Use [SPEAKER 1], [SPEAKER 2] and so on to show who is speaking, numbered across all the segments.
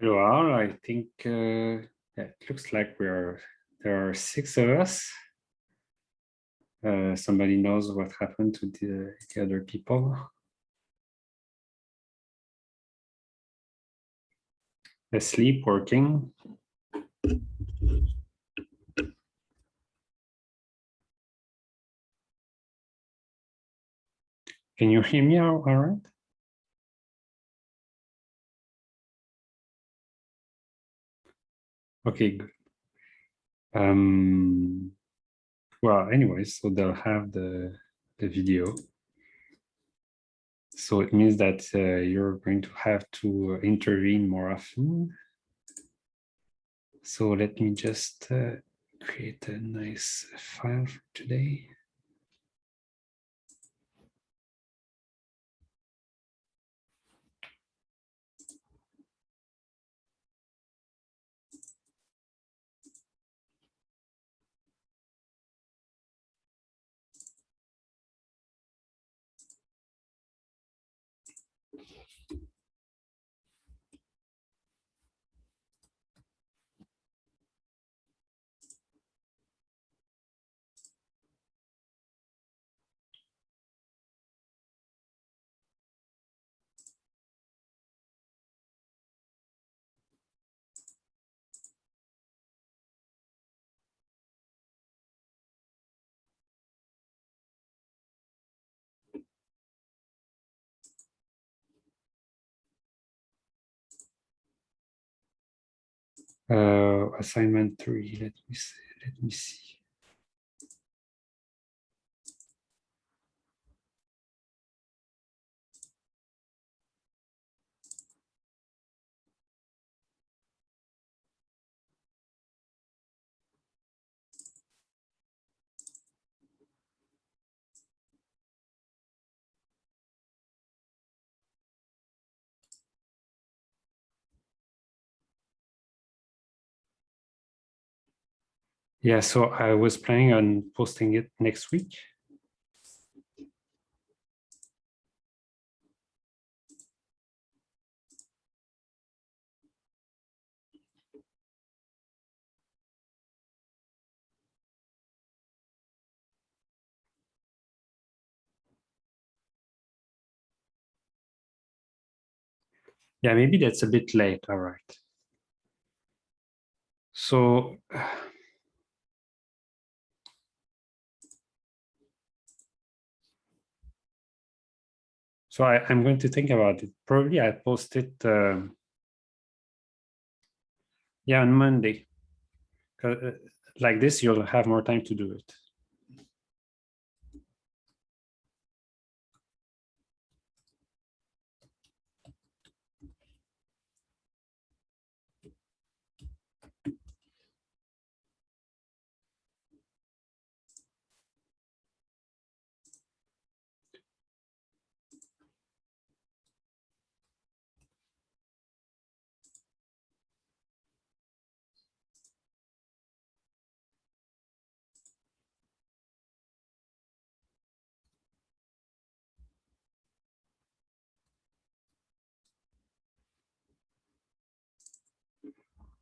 [SPEAKER 1] Hello all, I think yeah, it looks like there are 6 of us. Somebody knows what happened to the other people. Asleep, working. Can you hear me all right? Okay, good. Well, anyways, so they'll have the video. So it means that you're going to have to intervene more often. So let me just create a nice file for today. Assignment 3, let me see. Yeah, so I was planning on posting it next week. Yeah, maybe that's a bit late. All right. So, I'm going to think about it. Probably I post it, yeah, on Monday. Like this, you'll have more time to do it.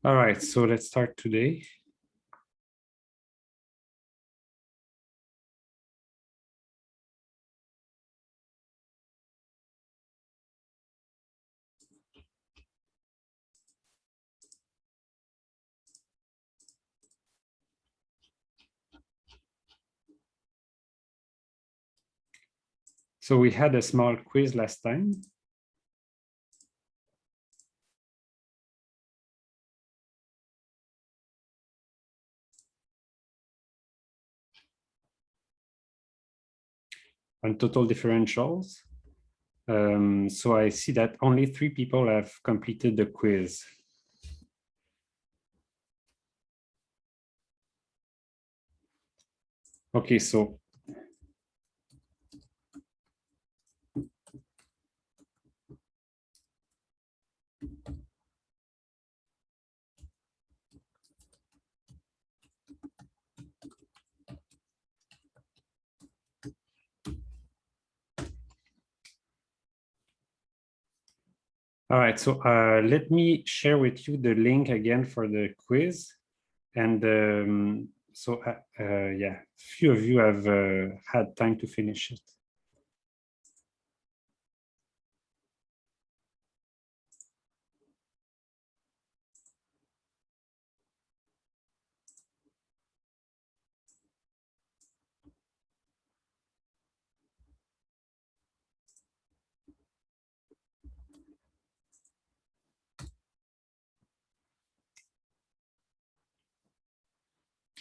[SPEAKER 1] All right, so let's start today. So we had a small quiz last time. On total differentials. So I see that only 3 people have completed the quiz. Okay, so All right, so let me share with you the link again for the quiz. And yeah, few of you have had time to finish it.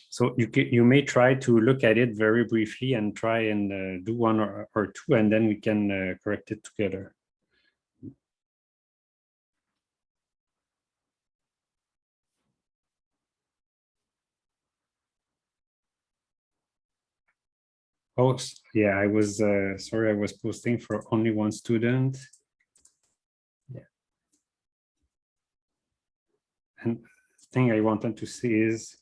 [SPEAKER 1] So you may try to look at it very briefly and try and do one or two, and then we can correct it together. Oh, yeah, I was sorry, I was posting for only one student. Yeah. And the thing I wanted to say is,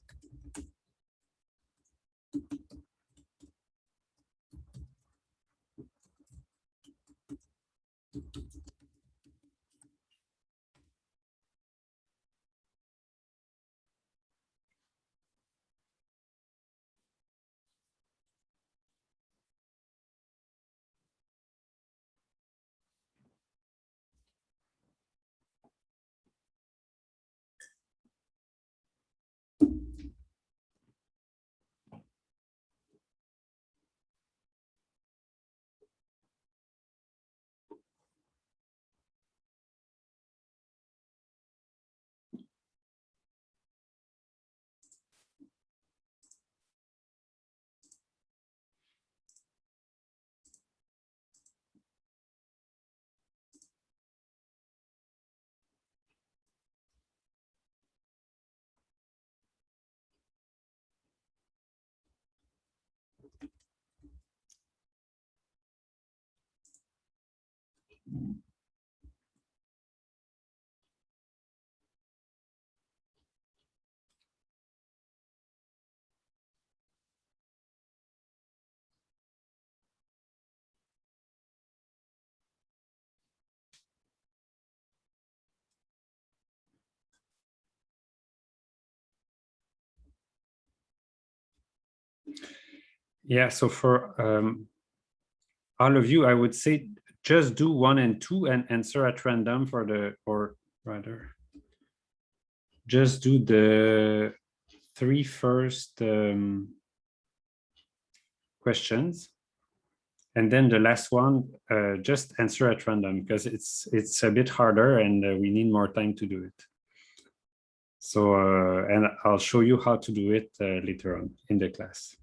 [SPEAKER 1] yeah, so for all of you, I would say just do 1 and 2 and answer at random for the, or rather, just do the 3 first questions. And then the last one, just answer at random because it's a bit harder and we need more time to do it. So, and I'll show you how to do it later on in the class.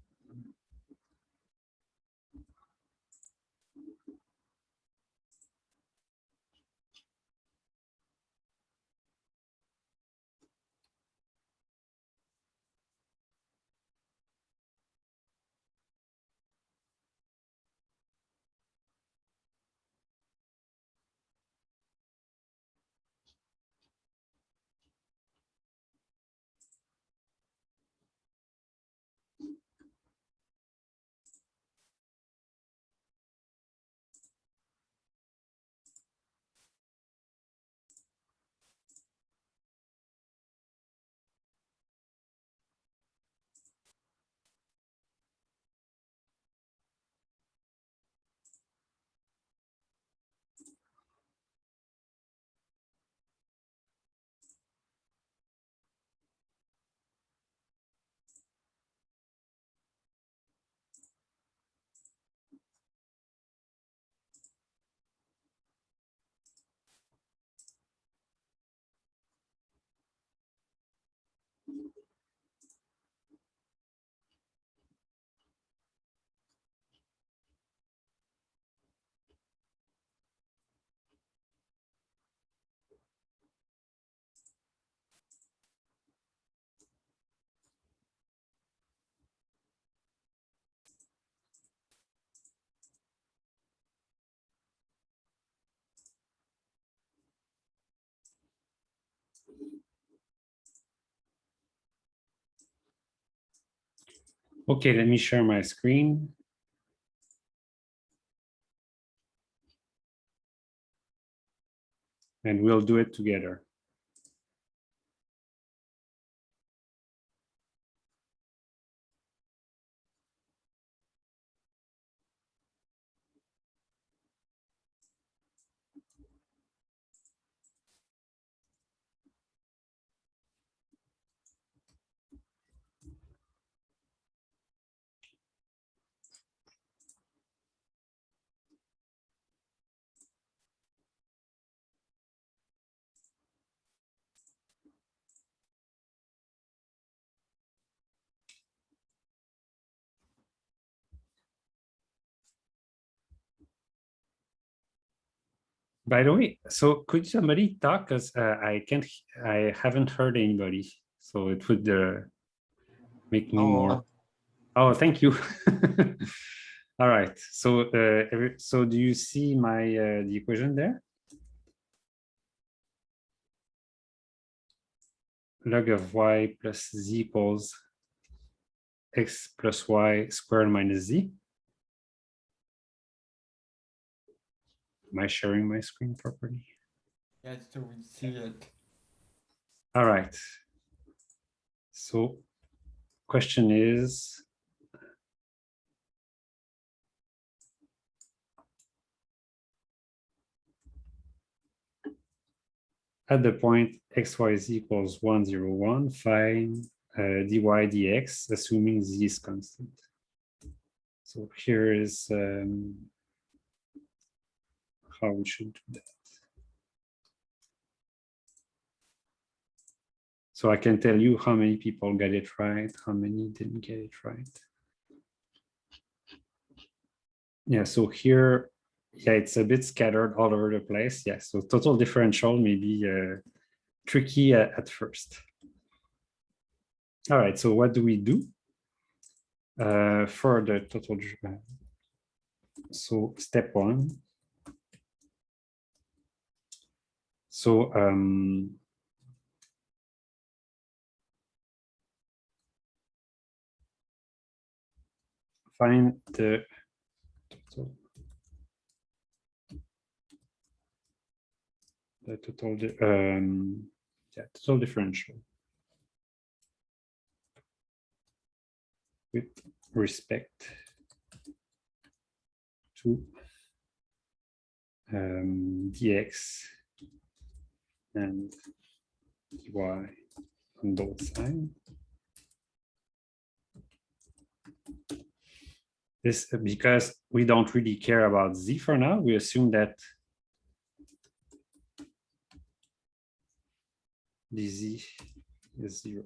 [SPEAKER 1] Okay, let me share my screen. and we'll do it together. By the way, so could somebody talk? Because I haven't heard anybody. So it would make me more. Oh, thank you. All right. So, so do you see my the equation there? Log of y plus z equals x plus y squared minus z. Am I sharing my screen properly?
[SPEAKER 2] Yes, so we see it.
[SPEAKER 1] All right. So question is, at the point xyz equals 1, 0, 1, find dy dx, assuming z is constant. So here is how we should do that. So I can tell you how many people got it right, how many didn't get it right. Yeah, so here, yeah, it's a bit scattered all over the place. Yeah, so total differential may be tricky at first. All right, so what do we do for the total? So step one. So find the total. The total, yeah, total differential with respect to dx and dy on both sides. This because we don't really care about z for now. We assume that dz is 0.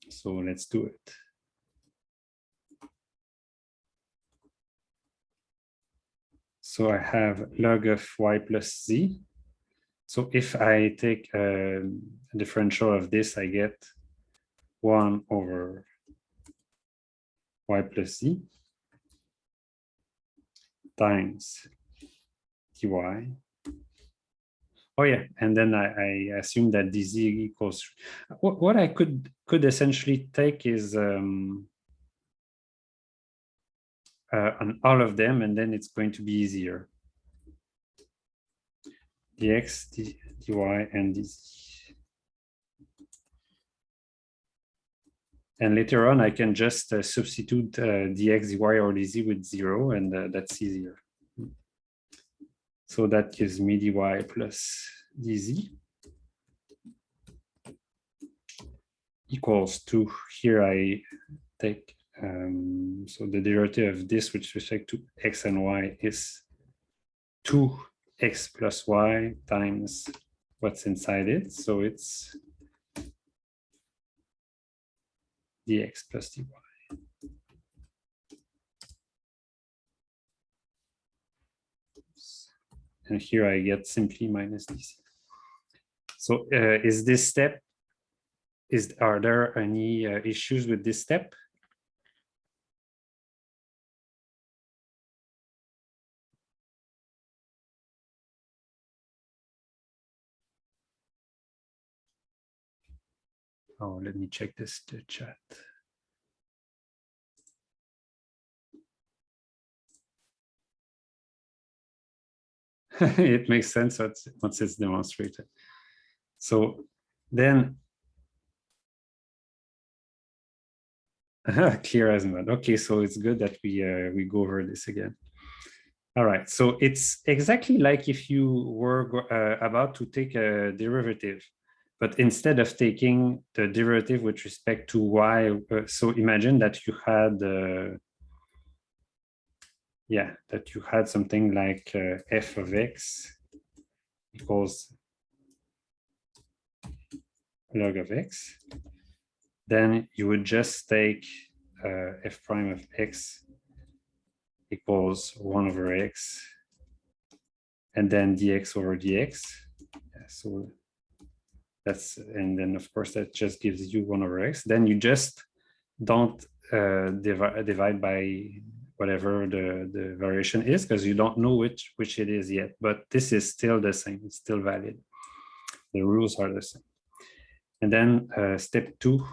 [SPEAKER 1] So let's do it. So I have log of y plus z. So if I take a differential of this, I get 1 over y plus z times dy. Oh yeah, and then I assume that dz equals. What I could essentially take is on all of them, and then it's going to be easier. Dx, dy, and dz. And later on, I can just substitute dx, dy, or dz with 0, and that's easier. So that gives me dy plus dz equals to, here I take, so the derivative of this with respect to x and y is 2x plus y times what's inside it. So it's dx plus dy. And here I get simply minus dz. So is this step, are there any issues with this step? Oh, let me check the chat. It makes sense once it's demonstrated. So then, clear as mud. Okay, so it's good that we go over this again. All right, so it's exactly like if you were about to take a derivative, but instead of taking the derivative with respect to y, so imagine that you had, that you had something like f of x equals log of x. Then you would just take f prime of x equals 1 over x, and then dx over dx. Yeah, so that's, and then of course that just gives you 1 over x. Then you just don't divide by whatever the variation is, because you don't know which it is yet, but this is still the same, it's still valid. The rules are the same. And then step 2.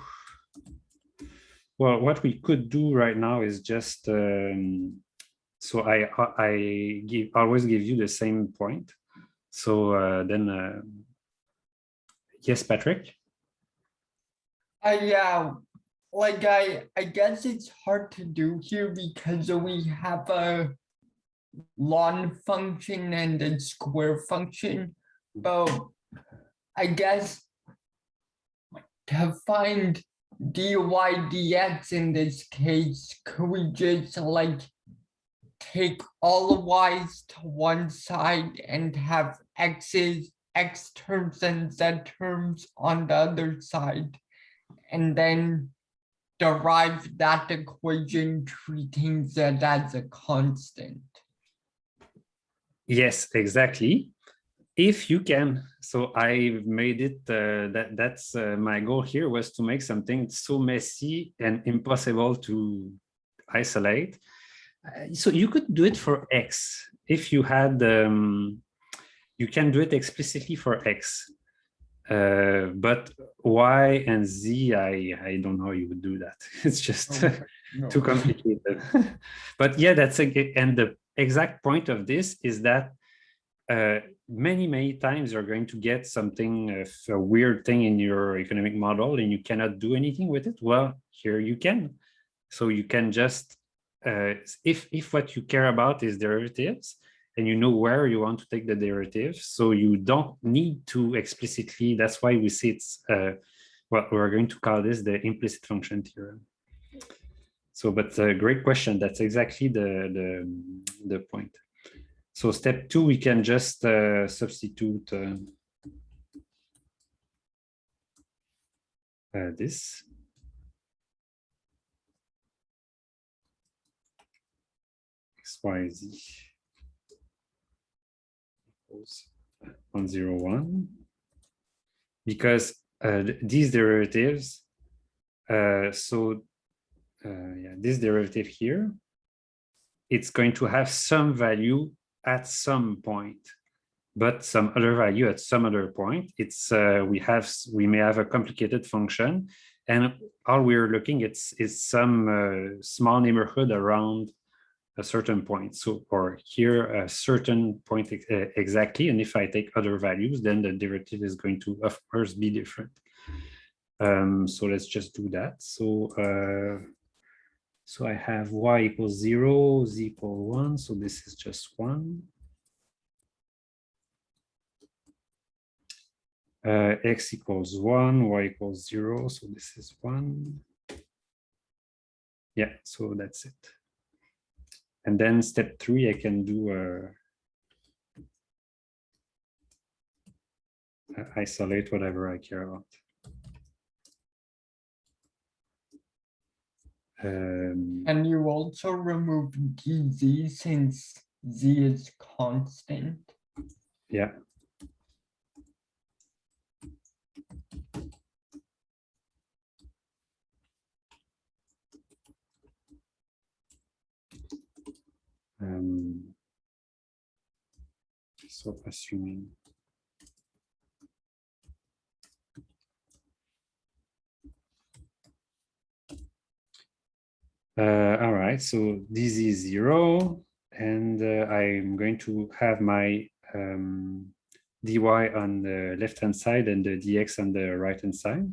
[SPEAKER 1] Well, what we could do right now is just, so I always give you the same point. So then, yes, Patrick?
[SPEAKER 2] Yeah, like I guess it's hard to do here because we have a ln function and a square function, but I guess to find dy dx in this case, could we just like take all the y's to one side and have x terms and z terms on the other side, and then derive that equation treating z as a constant?
[SPEAKER 1] Yes, exactly. If you can. So I made it, that's my goal here, was to make something so messy and impossible to isolate. So you could do it for x. If you had, you can do it explicitly for x. But y and z, I don't know how you would do that. It's just
[SPEAKER 2] No.
[SPEAKER 1] too complicated. But yeah, that's and the exact point of this is that many times you're going to get something, a weird thing in your economic model, and you cannot do anything with it. Well, here you can. So you can just, if what you care about is derivatives, and you know where you want to take the derivative, so you don't need to explicitly, that's why we say it's, well, we're going to call this the implicit function theorem. So, but great question. That's exactly the point. So step 2, we can just substitute this. XYZ equals 101. Because these derivatives, this derivative here, it's going to have some value at some point, but some other value at some other point. It's we may have a complicated function, and all we're looking at is some small neighborhood around a certain point. So, or here a certain point exactly, and if I take other values, then the derivative is going to, of course, be different. So let's just do that. So I have y equals 0, z equals 1. So this is just 1. X equals 1, y equals 0. So this is 1. Yeah, so that's it. And then step 3, I can do isolate whatever I care about.
[SPEAKER 2] And you also remove dz since z is constant.
[SPEAKER 1] Yeah. So assuming all right, so this is 0, and I'm going to have my dy on the left-hand side and the dx on the right-hand side.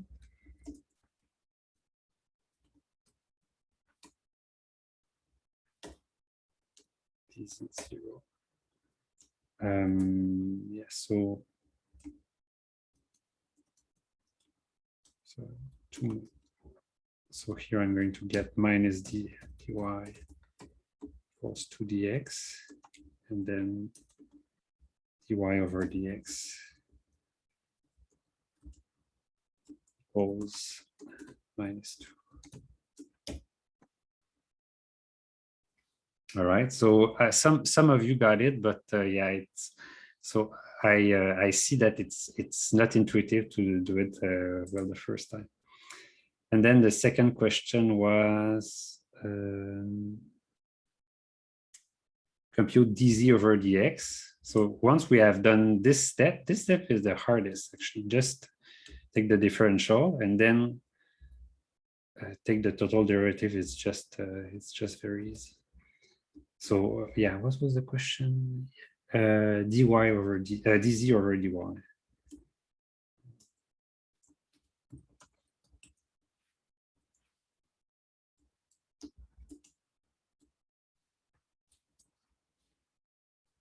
[SPEAKER 1] This is 0. Yeah, so here I'm going to get minus dy equals 2 dx, and then dy over dx equals minus 2. All right, so some of you got it, but yeah, it's so I see that it's not intuitive to do it well the first time. And then the second question was compute dz over dx. So once we have done this step is the hardest actually. Just take the differential and then take the total derivative. It's just very easy. So yeah, what was the question? Dy over dz over dy.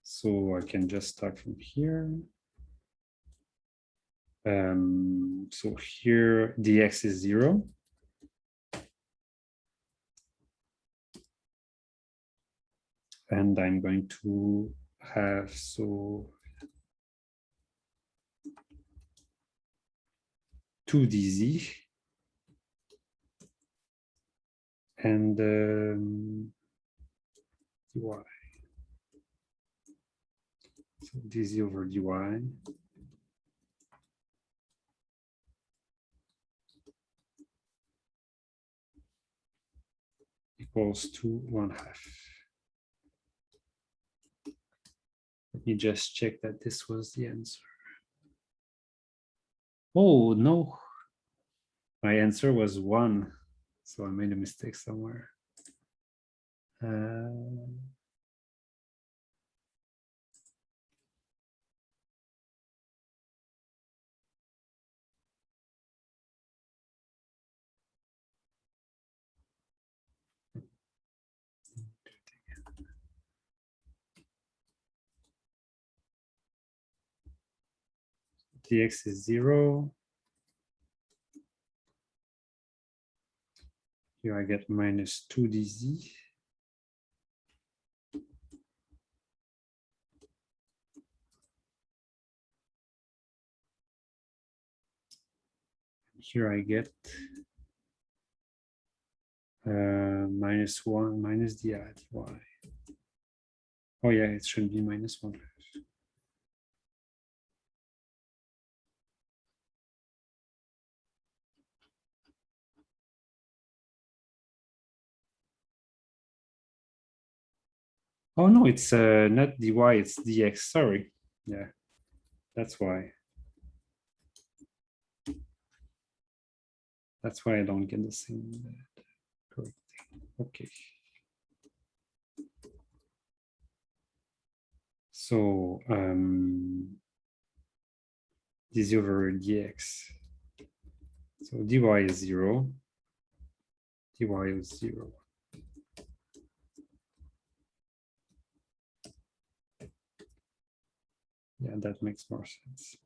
[SPEAKER 1] So I can just start from here. So here dx is 0. And I'm going to have, so 2 dz and dy. So dz over dy equals to 1/2. Let me just check that this was the answer. Oh, no. My answer was 1. So I made a mistake somewhere. Dx is 0. Here I get minus 2 dz. Here I get minus 1 minus dy. Oh yeah, it should be minus 1. Oh no, it's not dy, it's dx. Sorry. Yeah, that's why. That's why I don't get the same correct thing. Okay. So dz over dx. So dy is 0. Dy is 0. Yeah, that makes more sense.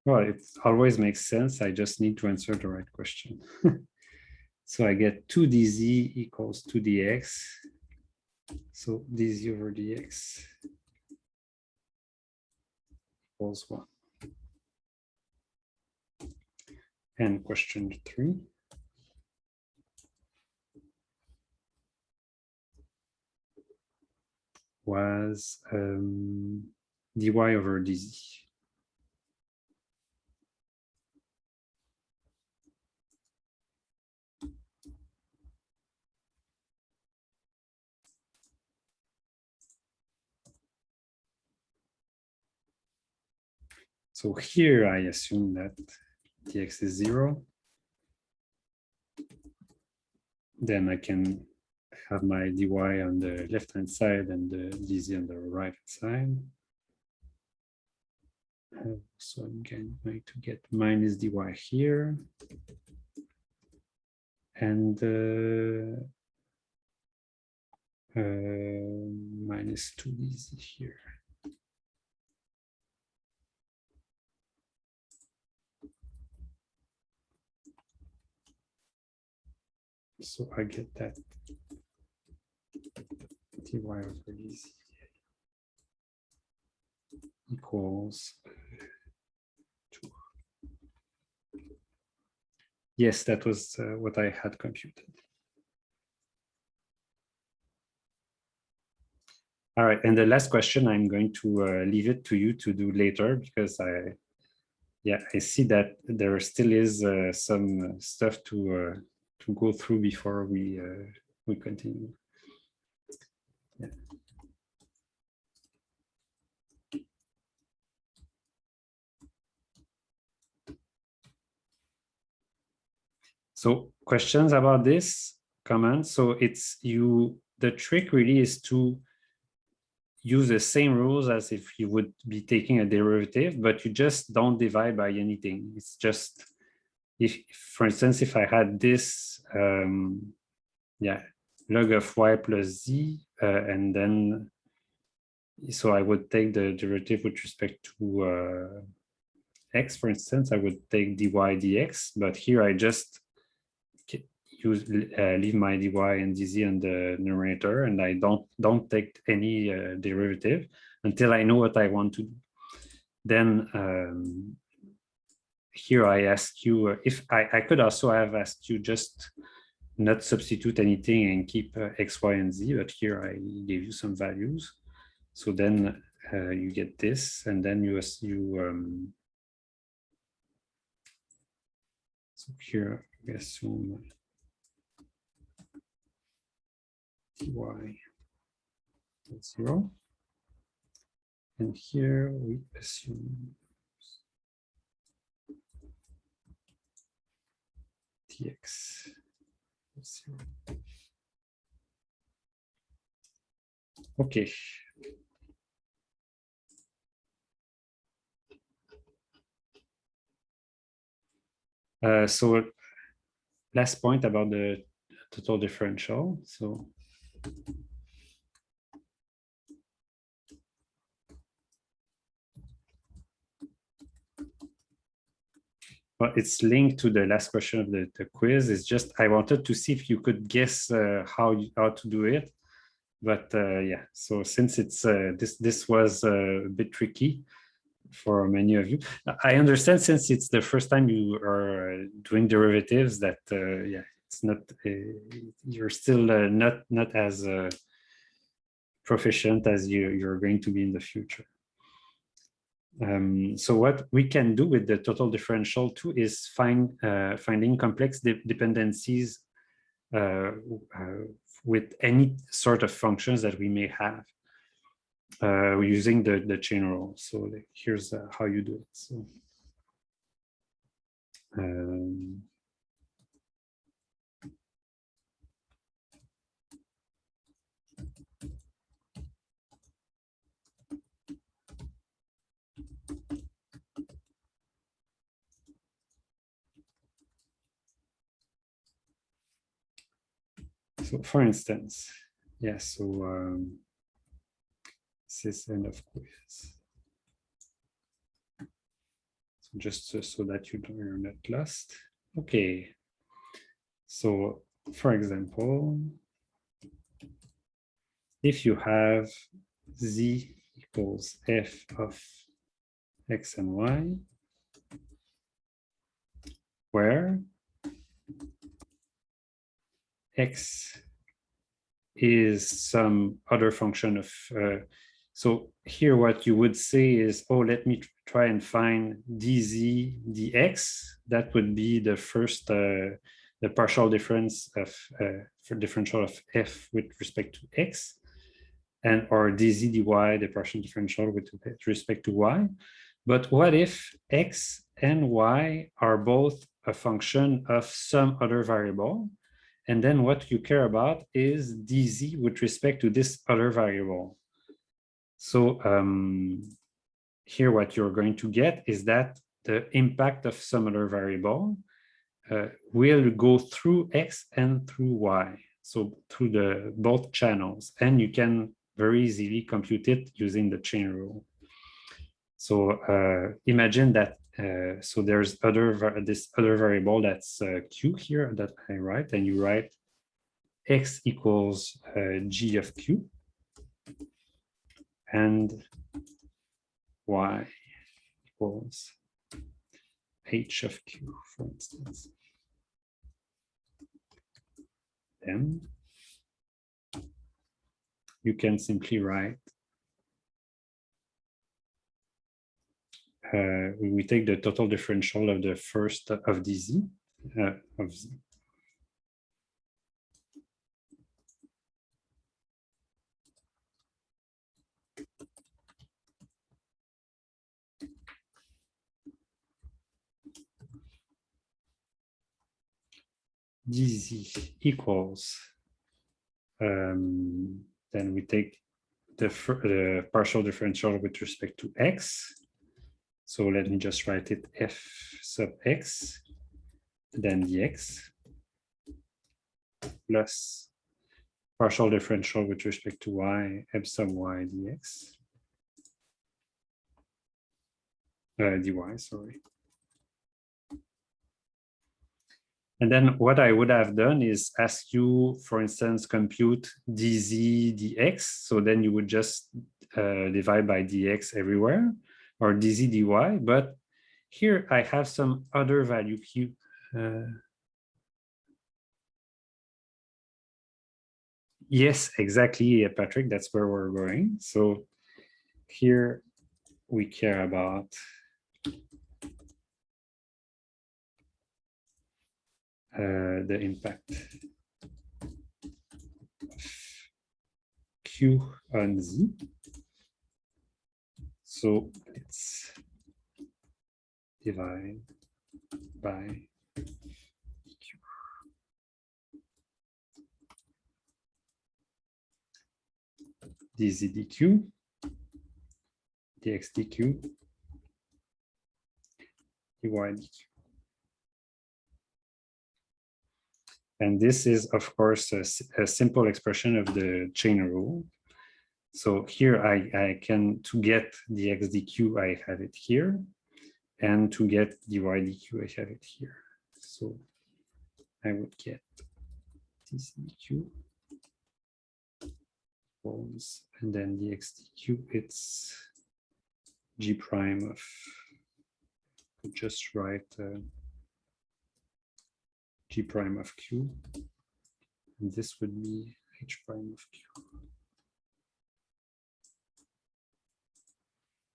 [SPEAKER 1] Well, it always makes sense. I just need to answer the right question. So I get 2 dz equals 2 dx. So dz over dx equals 1. And question 3. Was dy over dz. So here I assume that dx is 0. Then I can have my dy on the left-hand side and the dz on the right side. So I'm going to get minus dy here. And minus 2 dz here. So I get that dy over dz equals 2. Yes, that was what I had computed. All right, and the last question, I'm going to leave it to you to do later because I see that there still is some stuff to go through before we continue. Yeah. So questions about this, comments? So it's the trick really is to use the same rules as if you would be taking a derivative, but you just don't divide by anything. It's just, if, for instance, if I had this, log of y plus z, and then, so I would take the derivative with respect to x, for instance, I would take dy dx, but here I just leave my dy and dz on the numerator, and I don't take any derivative until I know what I want to do. Then here I ask you if I could also have asked you just not substitute anything and keep x, y, and z, but here I gave you some values. So then you get this, and then so here we assume y is 0, and here we assume tx is 0. Okay. So last point about the total differential. So well, it's linked to the last question of the quiz. It's just I wanted to see if you could guess how to do it. But yeah, so since it's this was a bit tricky for many of you, I understand since it's the first time you are doing derivatives that yeah, it's not you're still not as proficient as you're going to be in the future. So what we can do with the total differential too is finding complex dependencies with any sort of functions that we may have using the chain rule. So here's how you do it. So so for instance, yeah, so this is end of quiz. So just so that you're not lost. Okay. So for example, if you have z equals f of x and y, where x is some other function of, so here what you would say is, oh, let me try and find dz dx. That would be the first, the partial difference of, for differential of f with respect to x, and or dz dy, the partial differential with respect to y. But what if x and y are both a function of some other variable? And then what you care about is dz with respect to this other variable. So here what you're going to get is that the impact of some other variable will go through X and through Y. So through the both channels, and you can very easily compute it using the chain rule. So imagine that, so there's this other variable that's Q here that I write, and you write X equals G of Q and Y equals H of Q, for instance. Then you can simply write, we take the total differential of the first of dz, of z. dz equals, then we take the partial differential with respect to x. So let me just write it f sub x, then dx, plus partial differential with respect to y, f sub y dx, dy, sorry. And then what I would have done is ask you, for instance, compute dz dx. So then you would just divide by dx everywhere, or dz dy. But here I have some other value q. Yes, exactly, Patrick. That's where we're going. So here we care about the impact of Q on Z. So let's divide by Q. dz dq, dx dq, dy dq. And this is, of course, a simple expression of the chain rule. So here I can, to get dx dq, I have it here. And to get dy dq, I have it here. So I would get dz dq, and then dx dq, it's g prime of, just write g prime of q, and this would be h prime of q.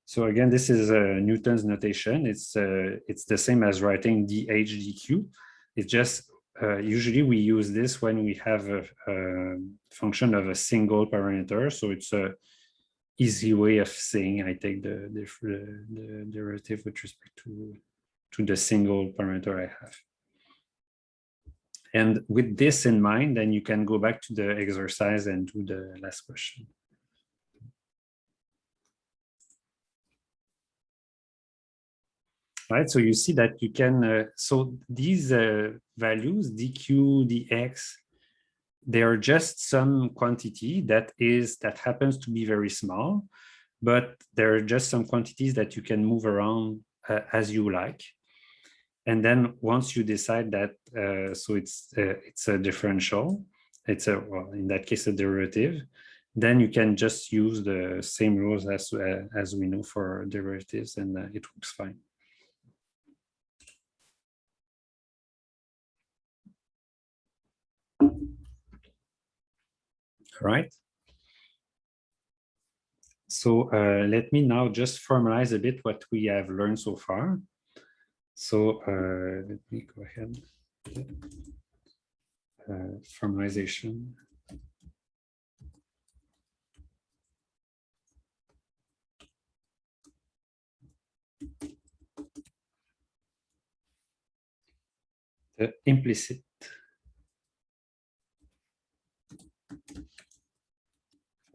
[SPEAKER 1] So again, this is Newton's notation. It's the same as writing dh dq. It's just usually we use this when we have a function of a single parameter. So it's a easy way of saying I take the derivative with respect to the single parameter I have. And with this in mind, then you can go back to the exercise and do the last question. Right, so you see that you can, so these values, dq, dx, they are just some quantity that happens to be very small, but there are just some quantities that you can move around as you like. And then once you decide that, so it's a differential, well, in that case, a derivative, then you can just use the same rules as we know for derivatives, and it works fine. All right. So let me now just formalize a bit what we have learned so far. So let me go ahead. Formalization. The implicit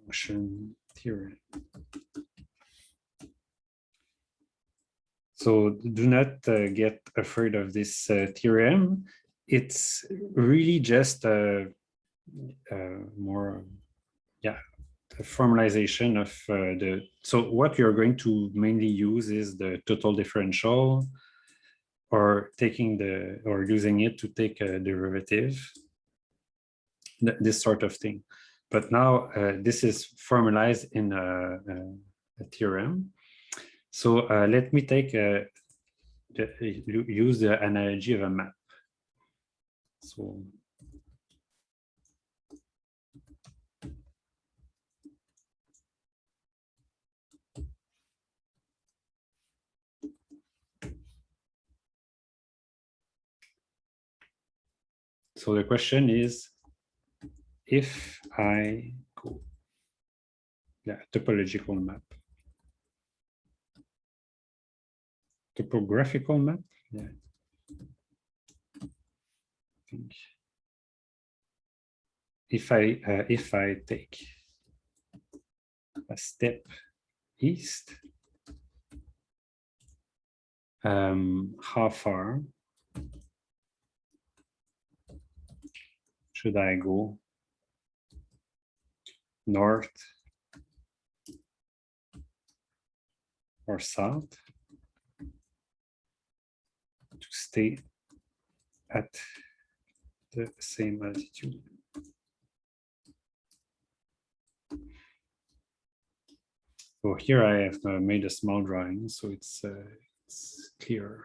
[SPEAKER 1] function theorem. So do not get afraid of this theorem. It's really just more, yeah, a formalization of so what you're going to mainly use is the total differential, or using it to take a derivative, this sort of thing. But now this is formalized in a theorem. So let me use the analogy of a map. So the question is, if I go, topological map, topographical map, I think. If I take a step east, how far should I go north or south to stay at the same altitude? So here I have made a small drawing, so it's clear.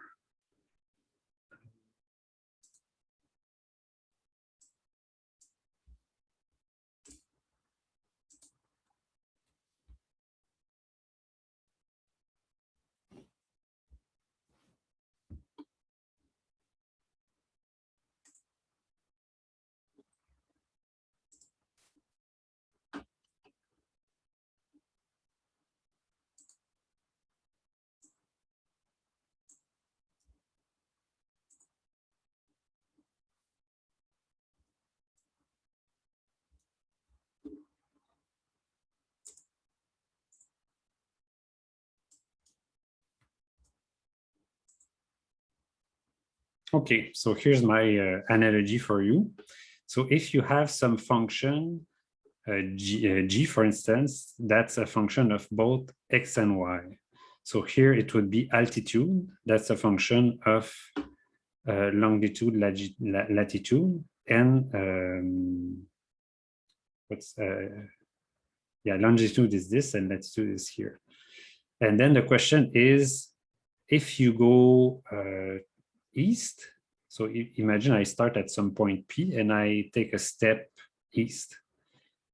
[SPEAKER 1] Okay, so here's my analogy for you. So if you have some function, g, for instance, that's a function of both x and y. So here it would be altitude. That's a function of longitude, latitude, and longitude is this and latitude is here. And then the question is, if you go east, so imagine I start at some point P and I take a step east.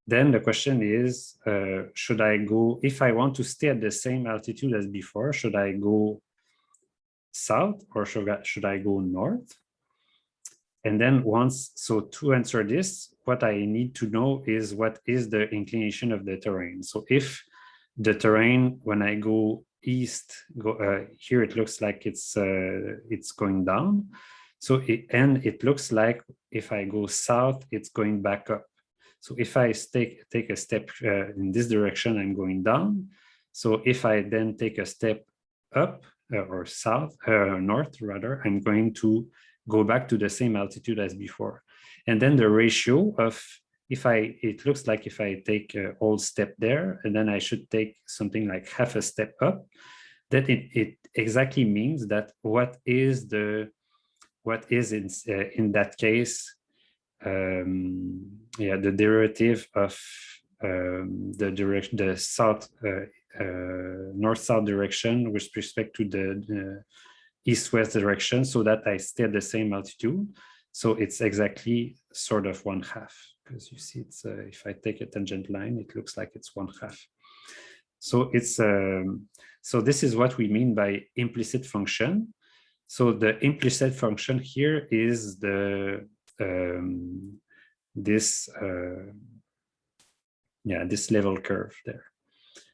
[SPEAKER 1] Then the question is, should I go, if I want to stay at the same altitude as before, should I go south or should I go north? And then so to answer this, what I need to know is what is the inclination of the terrain. So if the terrain, when I go east, here it looks like it's going down. So it looks like if I go south, it's going back up. So if I take a step in this direction, I'm going down. So if I then take a step up or south, north rather, I'm going to go back to the same altitude as before. And then the ratio of, it looks like if I take a whole step there, and then I should take something like half a step up, that it exactly means that what is in that case, the derivative of the south, north-south direction with respect to the east-west direction, so that I stay at the same altitude. So it's exactly sort of 1/2, because you see it's if I take a tangent line, it looks like it's 1/2. So it's so this is what we mean by implicit function. So the implicit function here is the this level curve there.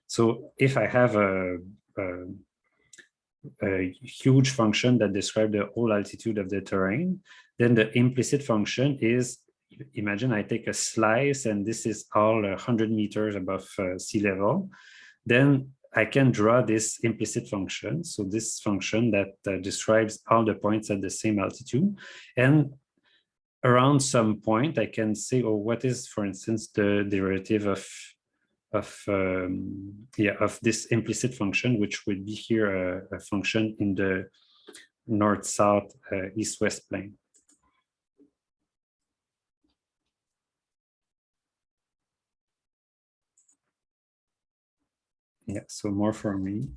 [SPEAKER 1] So if I have a huge function that describes the whole altitude of the terrain, then the implicit function is imagine I take a slice and this is all 100 meters above sea level, then I can draw this implicit function. So this function that describes all the points at the same altitude. And around some point, I can say, oh, what is, for instance, the derivative of this implicit function, which would be here a function in the north-south, east-west plane. Yeah, so more for me.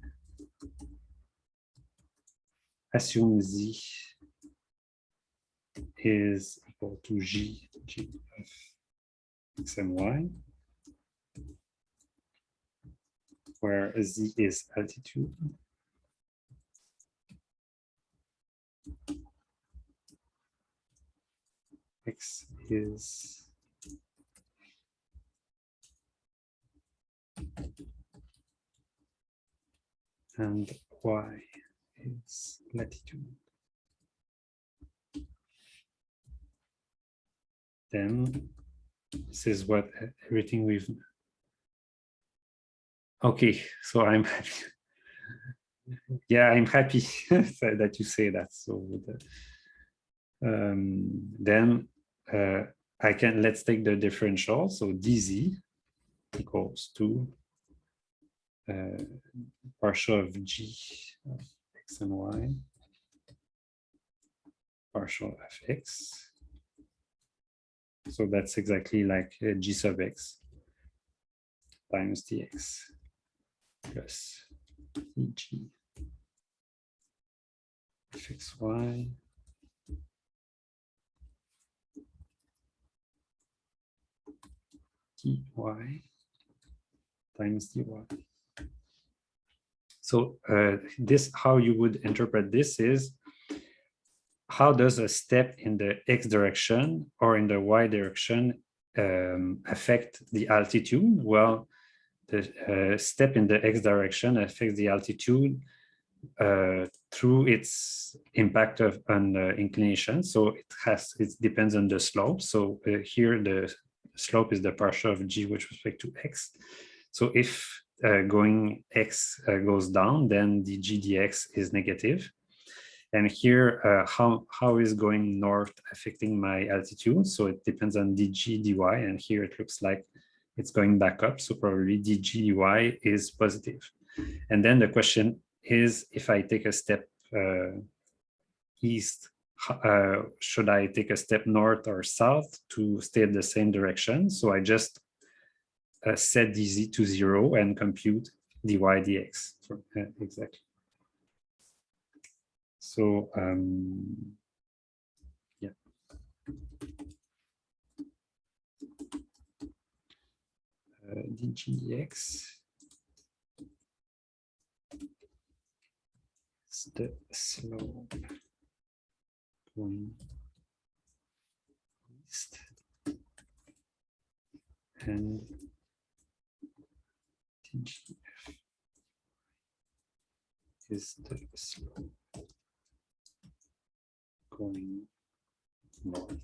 [SPEAKER 1] Assume Z is equal to G of X and Y, where Z is altitude. X is and Y is latitude. Then this is what everything we've. Okay, so I'm happy. Yeah, I'm happy that you say that. So then let's take the differential. So dz equals to partial of G of X and Y, partial of X. So that's exactly like G sub X times dx plus EG fxy dy times dy. So this, how you would interpret this is, how does a step in the x direction or in the y direction affect the altitude? Well, the step in the x direction affects the altitude through its impact on inclination. So it depends on the slope. So here the slope is the partial of G with respect to x. So if going x goes down, then the G dx is negative. And here, how is going north affecting my altitude? So it depends on dg dy, and here it looks like it's going back up. So probably dg dy is positive. And then the question is, if I take a step east, should I take a step north or south to stay in the same direction? So I just set dz to 0 and compute dy dx. Exactly. So yeah. Dg dx is the slope going east, and dgf is the slope going north.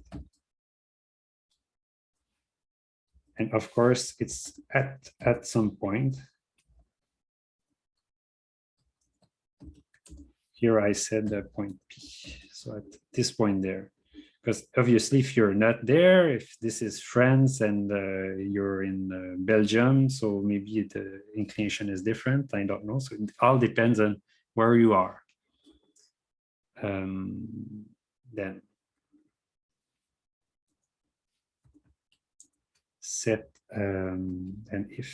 [SPEAKER 1] And of course, it's at some point. Here I said the point P. So at this point there, because obviously if you're not there, if this is France and you're in Belgium, so maybe the inclination is different. I don't know. So it all depends on where you are. Then set, and if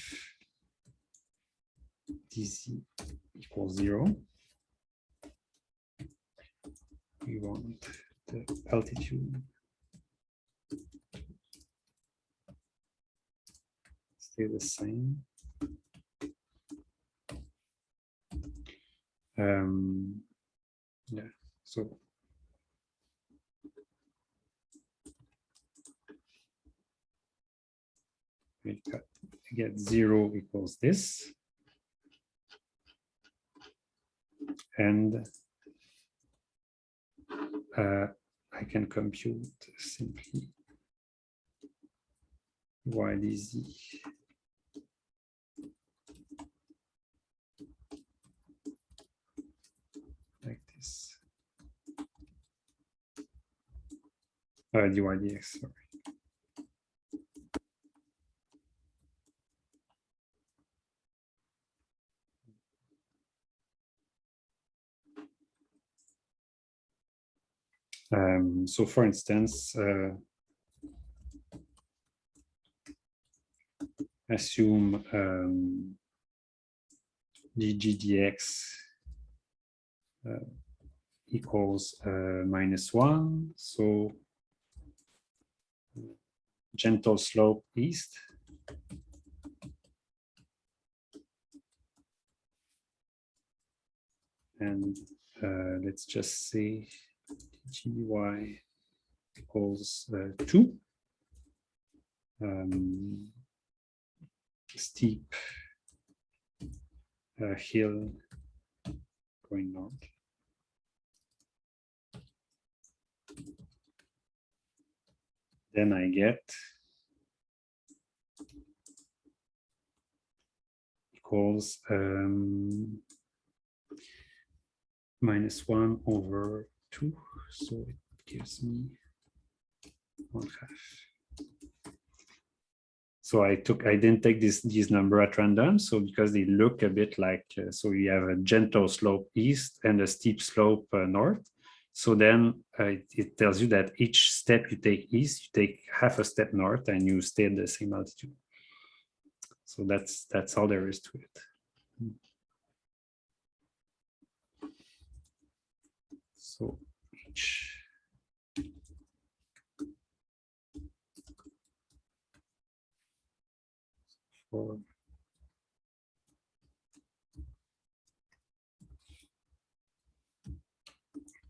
[SPEAKER 1] dz equals 0, we want the altitude stay the same. Yeah, so we get 0 equals this, and I can compute simply y dz. Like this. Dy dx, sorry. So for instance, assume dg dx equals -1. So gentle slope east. And let's just say gy equals 2. Steep hill going north. Then I get equals -1/2. So it gives me 1/2. So I didn't take these number at random. So because they look a bit like, so you have a gentle slope east and a steep slope north. So then it tells you that each step you take east, you take half a step north and you stay at the same altitude. So that's all there is to it. So each for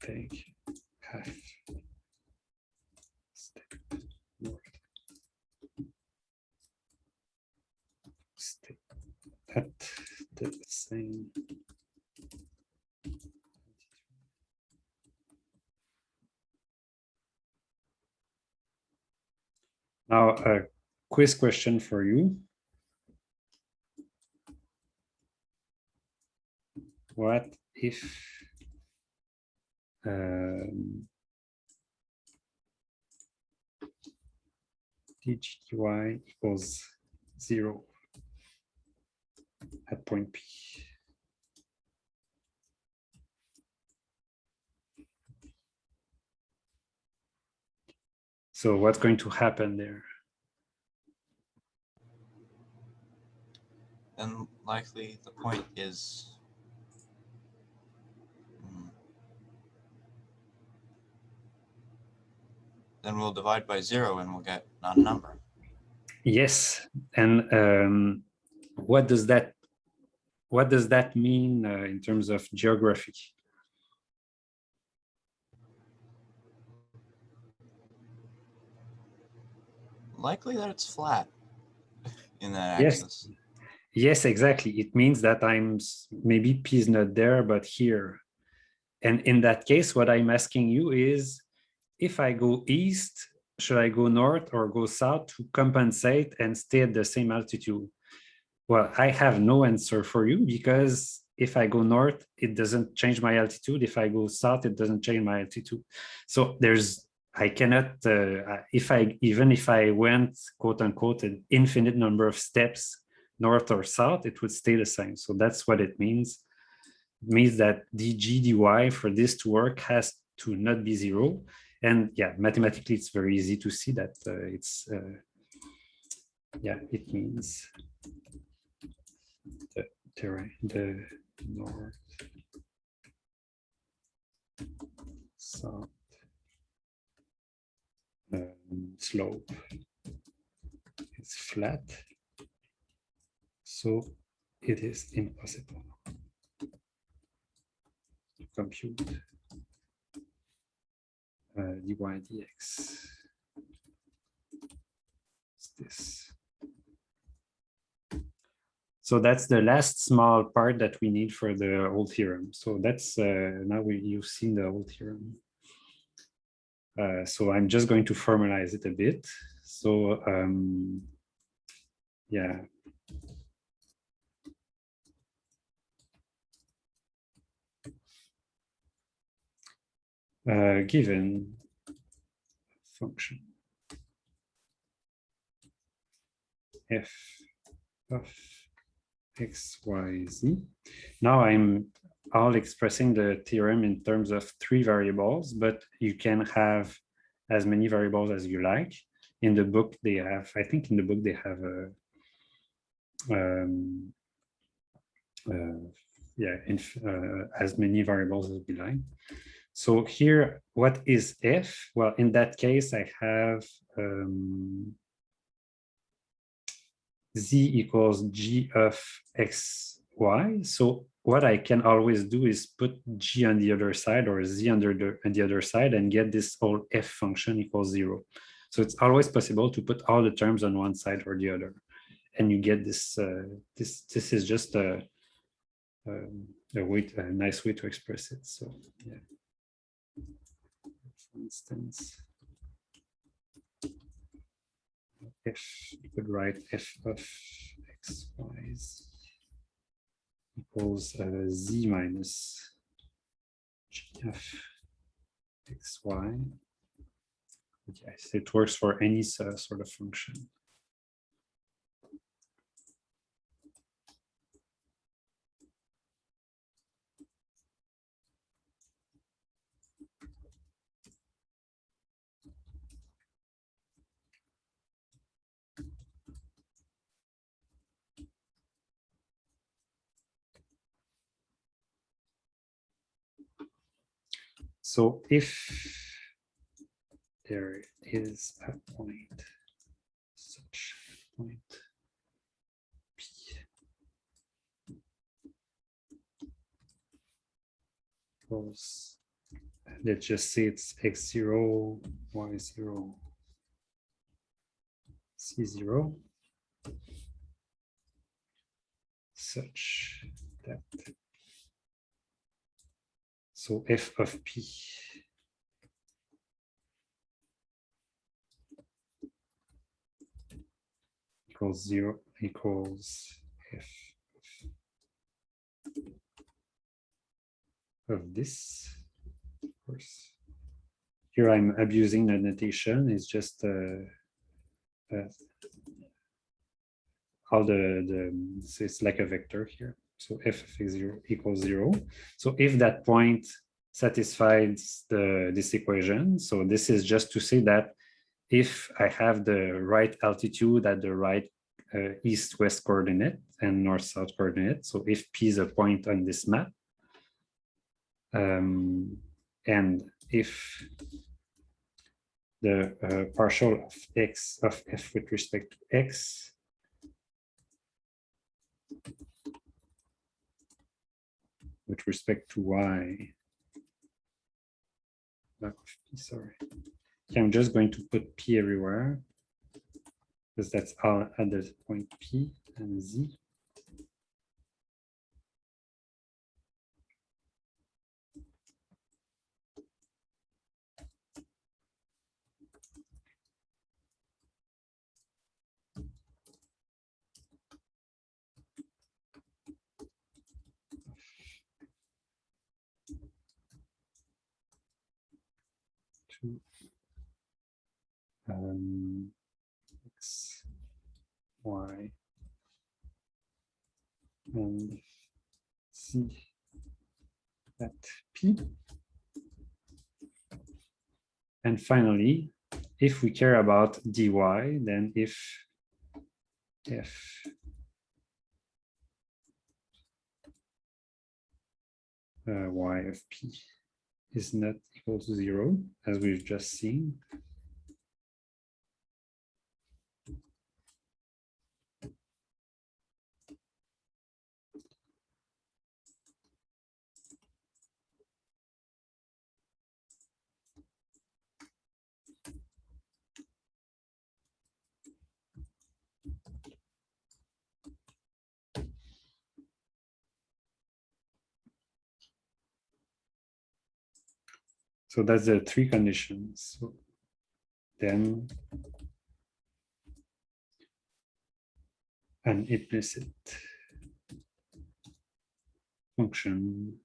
[SPEAKER 1] take half step north. Stay at the same. Now a quiz question for you. What if dgy equals 0 at point P? So what's going to happen there?
[SPEAKER 3] And likely the point is then we'll divide by 0 and we'll get a number.
[SPEAKER 1] Yes, and what does that mean in terms of geography?
[SPEAKER 3] Likely that it's flat in that
[SPEAKER 1] Yes.
[SPEAKER 3] axis.
[SPEAKER 1] Yes, exactly. It means that maybe P is not there, but here. And in that case, what I'm asking you is, if I go east, should I go north or go south to compensate and stay at the same altitude? Well, I have no answer for you, because if I go north, it doesn't change my altitude. If I go south, it doesn't change my altitude. So I cannot, even if I went, quote unquote, an infinite number of steps north or south, it would stay the same. So that's what it means. It means that dg dy for this to work has to not be 0. And yeah, mathematically, it's very easy to see that it means the north, south slope is flat, so it is impossible to compute dy dx. It's this. So that's the last small part that we need for the whole theorem. So that's now you've seen the whole theorem. So I'm just going to formalize it a bit. So Yeah. Given function f of x, y, z. Now I'm all expressing the theorem in terms of 3 variables, but you can have as many variables as you like. In the book, they have, I think in the book, they have a, yeah, as many variables as we like. So here, what is f? Well, in that case, I have z equals g of x, y. So what I can always do is put g on the other side or z on the other side and get this whole f function equals 0. So it's always possible to put all the terms on one side or the other. And you get this, this is just a nice way to express it. So yeah. For instance, if you could write f of x, y, z equals z minus g of x, y. Yes, it works for any sort of function. So if there is a point, such point P, equals, let's just say it's x0, y0, c0, such that, so f of P equals 0 equals f of this, of course. Here I'm abusing the notation. It's just all so it's like a vector here. So f of x0 equals 0. So if that point satisfies this equation, so this is just to say that if I have the right altitude at the right east-west coordinate and north-south coordinate, so if P is a point on this map, and if the partial of x of f with respect to x with respect to y, sorry, okay, I'm just going to put P everywhere because that's all at the point P and Z. X, Y, and Z at P. And finally, if we care about dy, then if f y of P is not equal to 0, as we've just seen, so that's the 3 conditions. So then an implicit function,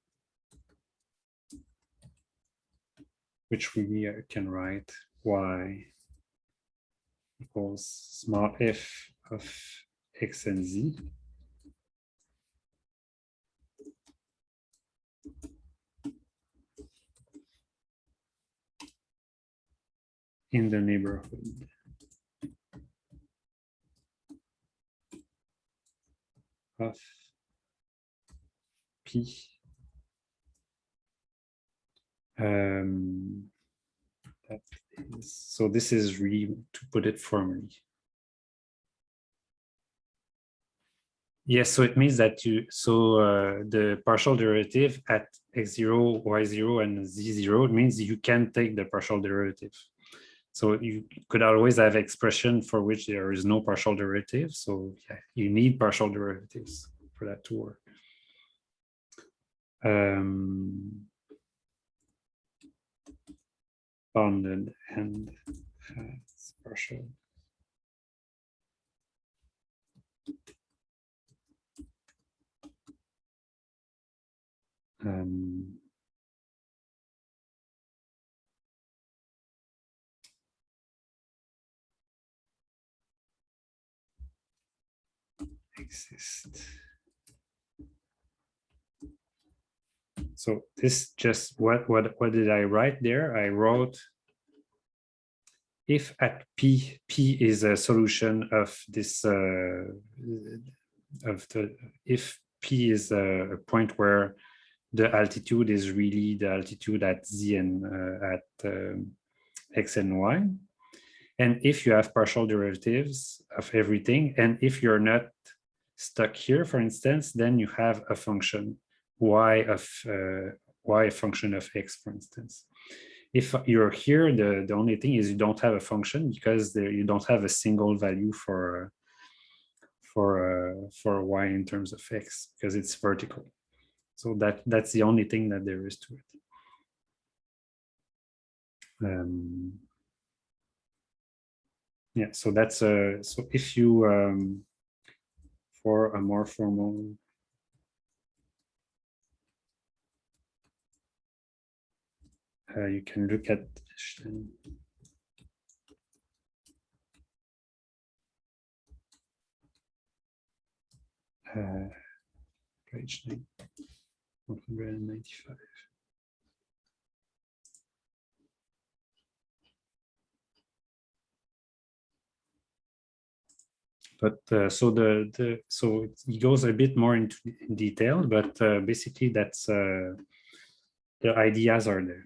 [SPEAKER 1] which we can write y equals small f of x and z in the neighborhood of P. That is, so this is really to put it formally. Yes, so it means that the partial derivative at x0, y0, and z0, it means you can take the partial derivative. So you could always have expression for which there is no partial derivative. So yeah, you need partial derivatives for that to work. Bounded and has partial. Exist. So this just what did I write there? I wrote if at P is a solution of this if P is a point where the altitude is really the altitude at Z and at X and Y. And if you have partial derivatives of everything, and if you're not stuck here, for instance, then you have a function y of y a function of x, for instance. If you're here, the only thing is you don't have a function because you don't have a single value for y in terms of x because it's vertical. So that's the only thing that there is to it. Yeah, so that's so if you for a more formal you can look at page 195. But so so it goes a bit more into detail, but basically that's the ideas are there.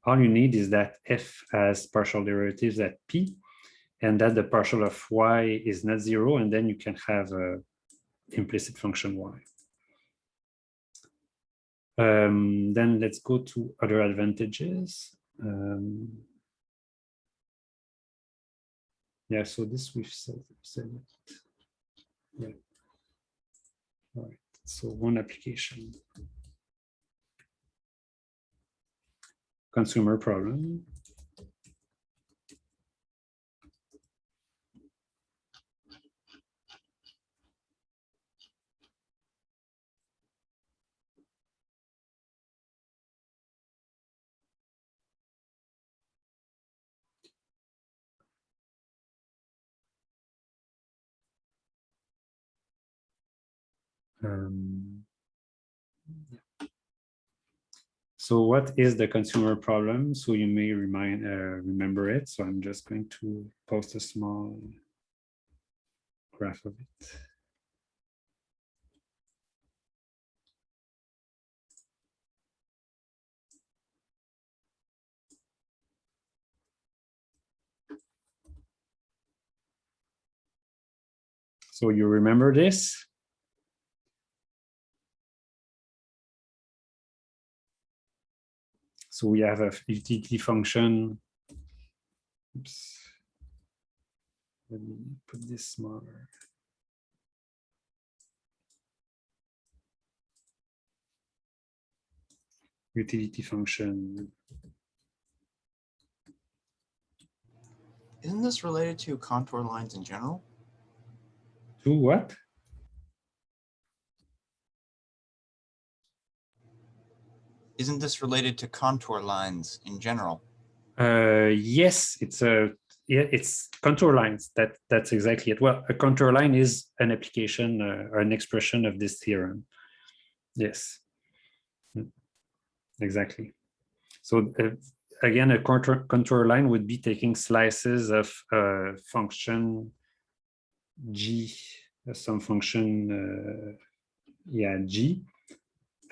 [SPEAKER 1] All you need is that f has partial derivatives at p, and that the partial of y is not zero, and then you can have a implicit function y. Then let's go to other advantages. Yeah, so this we've said it. Yeah. All right. So one application. Consumer problem. So what is the consumer problem? So you may remember it. So I'm just going to post a small graph of it. So you remember this? So we have a utility function. Oops. Let me put this smaller. Utility function.
[SPEAKER 3] Isn't this related to contour lines in general?
[SPEAKER 1] To what?
[SPEAKER 3] isn't this related to contour lines in general?
[SPEAKER 1] Yes, it's contour lines. That's exactly it. Well, a contour line is an application or an expression of this theorem. Yes, exactly. So again, a contour line would be taking slices of function g, some function, g,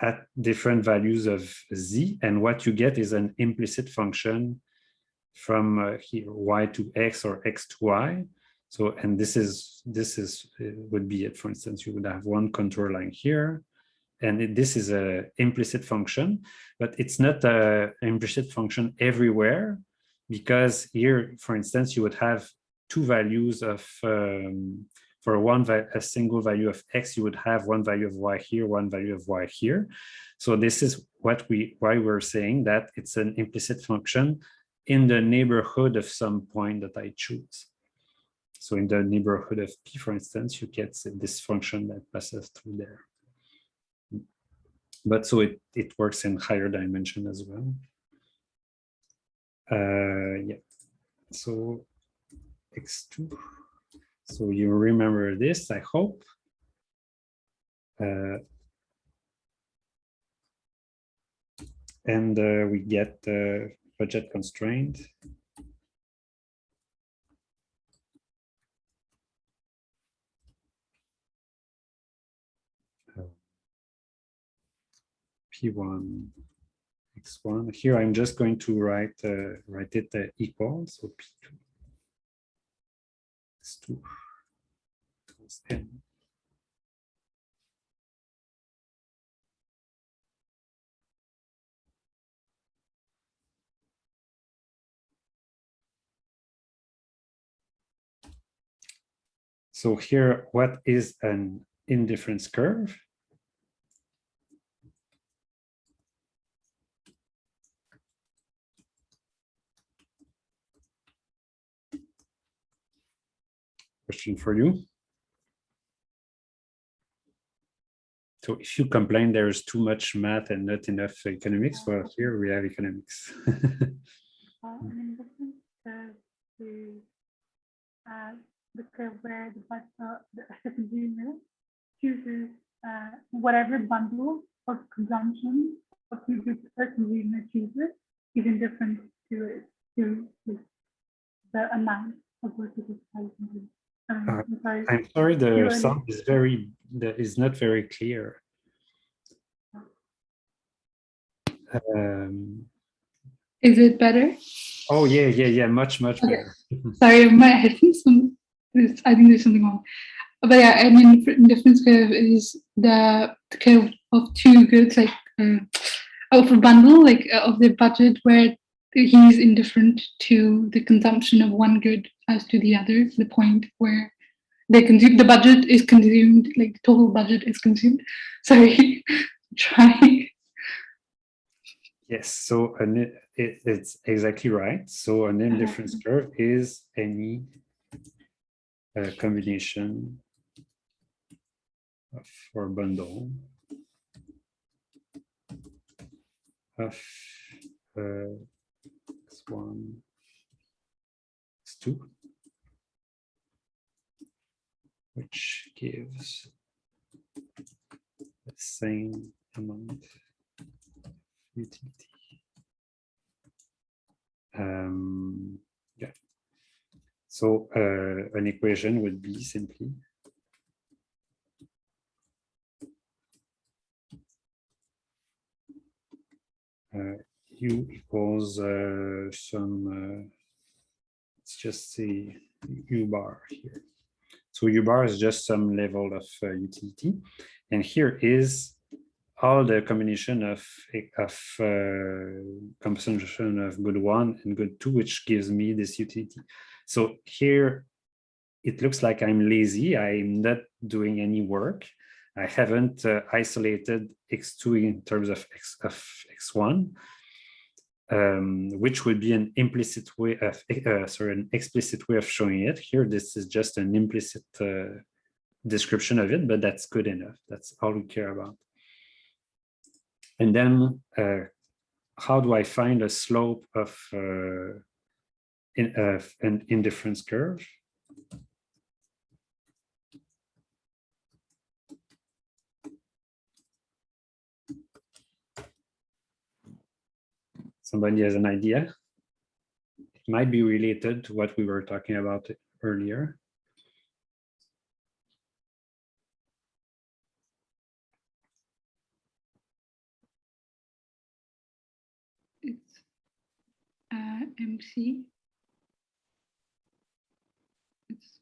[SPEAKER 1] at different values of z, and what you get is an implicit function from here, y to x or x to y. So, and this would be it. For instance, you would have one contour line here, and this is a implicit function, but it's not an implicit function everywhere, because here, for instance, you would have two values of for a single value of x, you would have one value of y here, one value of y here. So this is why we're saying that it's an implicit function in the neighborhood of some point that I choose. So in the neighborhood of p, for instance, you get this function that passes through there. But so it works in higher dimension as well. Yeah. So x2. So you remember this, I hope. And we get budget constraint. P1, x1. Here I'm just going to write it equal. So P2, x2 equals n. So here, what is an indifference curve? Question for you. So if you complain there's too much math and not enough economics, well, here we have economics.
[SPEAKER 4] An indifference curve is the curve where the consumer chooses whatever bundle of consumption of the consumer chooses is indifferent to the amount of what it is pricing.
[SPEAKER 1] I'm sorry, the sound is not very clear.
[SPEAKER 4] Is it better?
[SPEAKER 1] Oh yeah, much better.
[SPEAKER 4] Sorry, my headphones. I think there's something wrong. But yeah, I mean, indifference curve is the curve of two goods, like of a bundle, like of the budget, where he's indifferent to the consumption of one good as to the other. The point where they consume, the budget is consumed, like the total budget is consumed. Sorry, try.
[SPEAKER 1] Yes, so it's exactly right. So an indifference curve is any combination of or bundle of x1, x2, which gives the same amount of utility. Yeah. So an equation would be simply U equals some, let's just say U bar here. So U bar is just some level of utility. And here is all the combination of composition of good 1 and good 2, which gives me this utility. So here it looks like I'm lazy. I'm not doing any work. I haven't isolated x2 in terms of x1, which would be an implicit way of an explicit way of showing it. Here, this is just an implicit description of it, but that's good enough. That's all we care about. And then how do I find a slope of an indifference curve? Somebody has an idea? It might be related to what we were talking about earlier.
[SPEAKER 4] It's MC. It's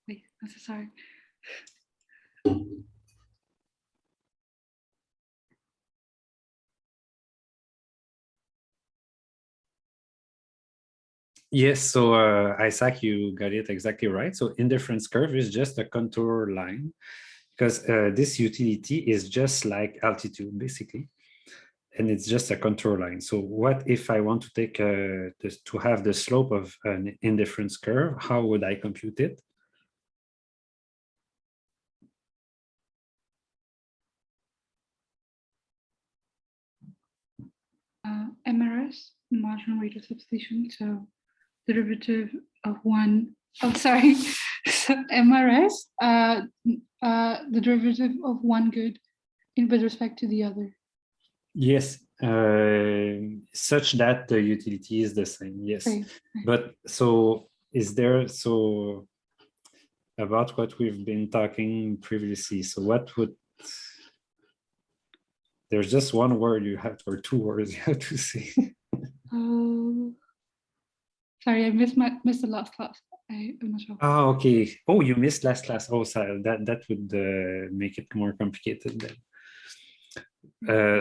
[SPEAKER 4] wait, I'm so sorry.
[SPEAKER 1] Yes, so Isaac, you got it exactly right. So indifference curve is just a contour line, because this utility is just like altitude, basically. And it's just a contour line. So what if I want to take to have the slope of an indifference curve? How would I compute it?
[SPEAKER 4] MRS, marginal rate of substitution. So derivative of one. Oh, sorry. So MRS, the derivative of one good with respect to the other.
[SPEAKER 1] Yes, such that the utility is the same. Yes,
[SPEAKER 4] Right.
[SPEAKER 1] but so is there, so about what we've been talking previously. So what would, there's just one word you have, or two words you have to say.
[SPEAKER 4] Oh, sorry, I missed the last class. I'm not sure.
[SPEAKER 1] Oh, okay. Oh, you missed last class. Oh, sorry. That would make it more complicated then.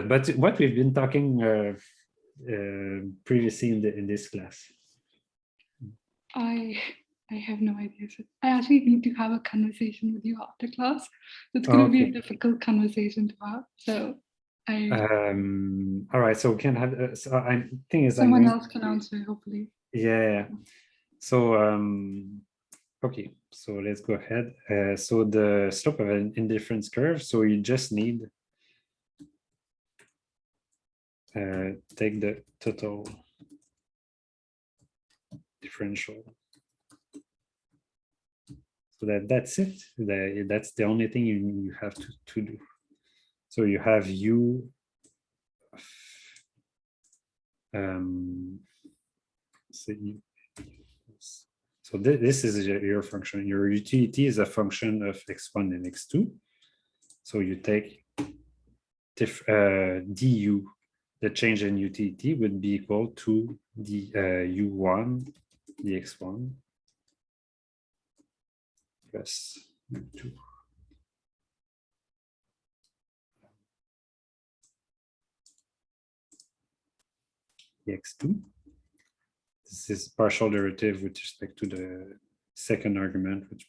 [SPEAKER 1] But what we've been talking previously in this class.
[SPEAKER 4] I have no idea. So I actually need to have a conversation with you after class. It's going to be a difficult conversation to have. So
[SPEAKER 1] all right. So we can have. So I think is
[SPEAKER 4] someone else can answer, hopefully.
[SPEAKER 1] Yeah. So okay. So let's go ahead. So the slope of an indifference curve. So you just need take the total differential. So that's it. That's the only thing you have to do. So you have u. So this is your function. Your utility is a function of x1 and x2. So you take du, the change in utility would be equal to the u1 dx1 plus u2. dx2. This is partial derivative with respect to the second argument, which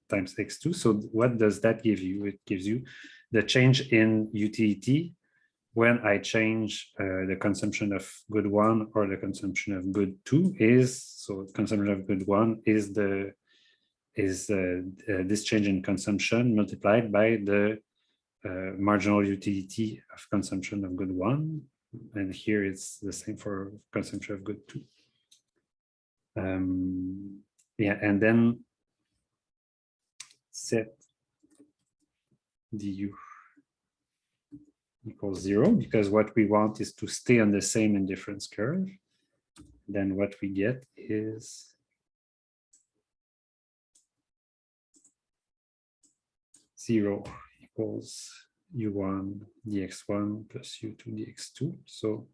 [SPEAKER 1] times x2. So what does that give you? It gives you the change in utility when I change the consumption of good one or the consumption of good two is, so consumption of good one is this change in consumption multiplied by the marginal utility of consumption of good one. And here it's the same for consumption of good two. Yeah, and then set du equals 0, because what we want is to stay on the same indifference curve. Then what we get is 0 equals u1 dx1 plus u2 dx2. So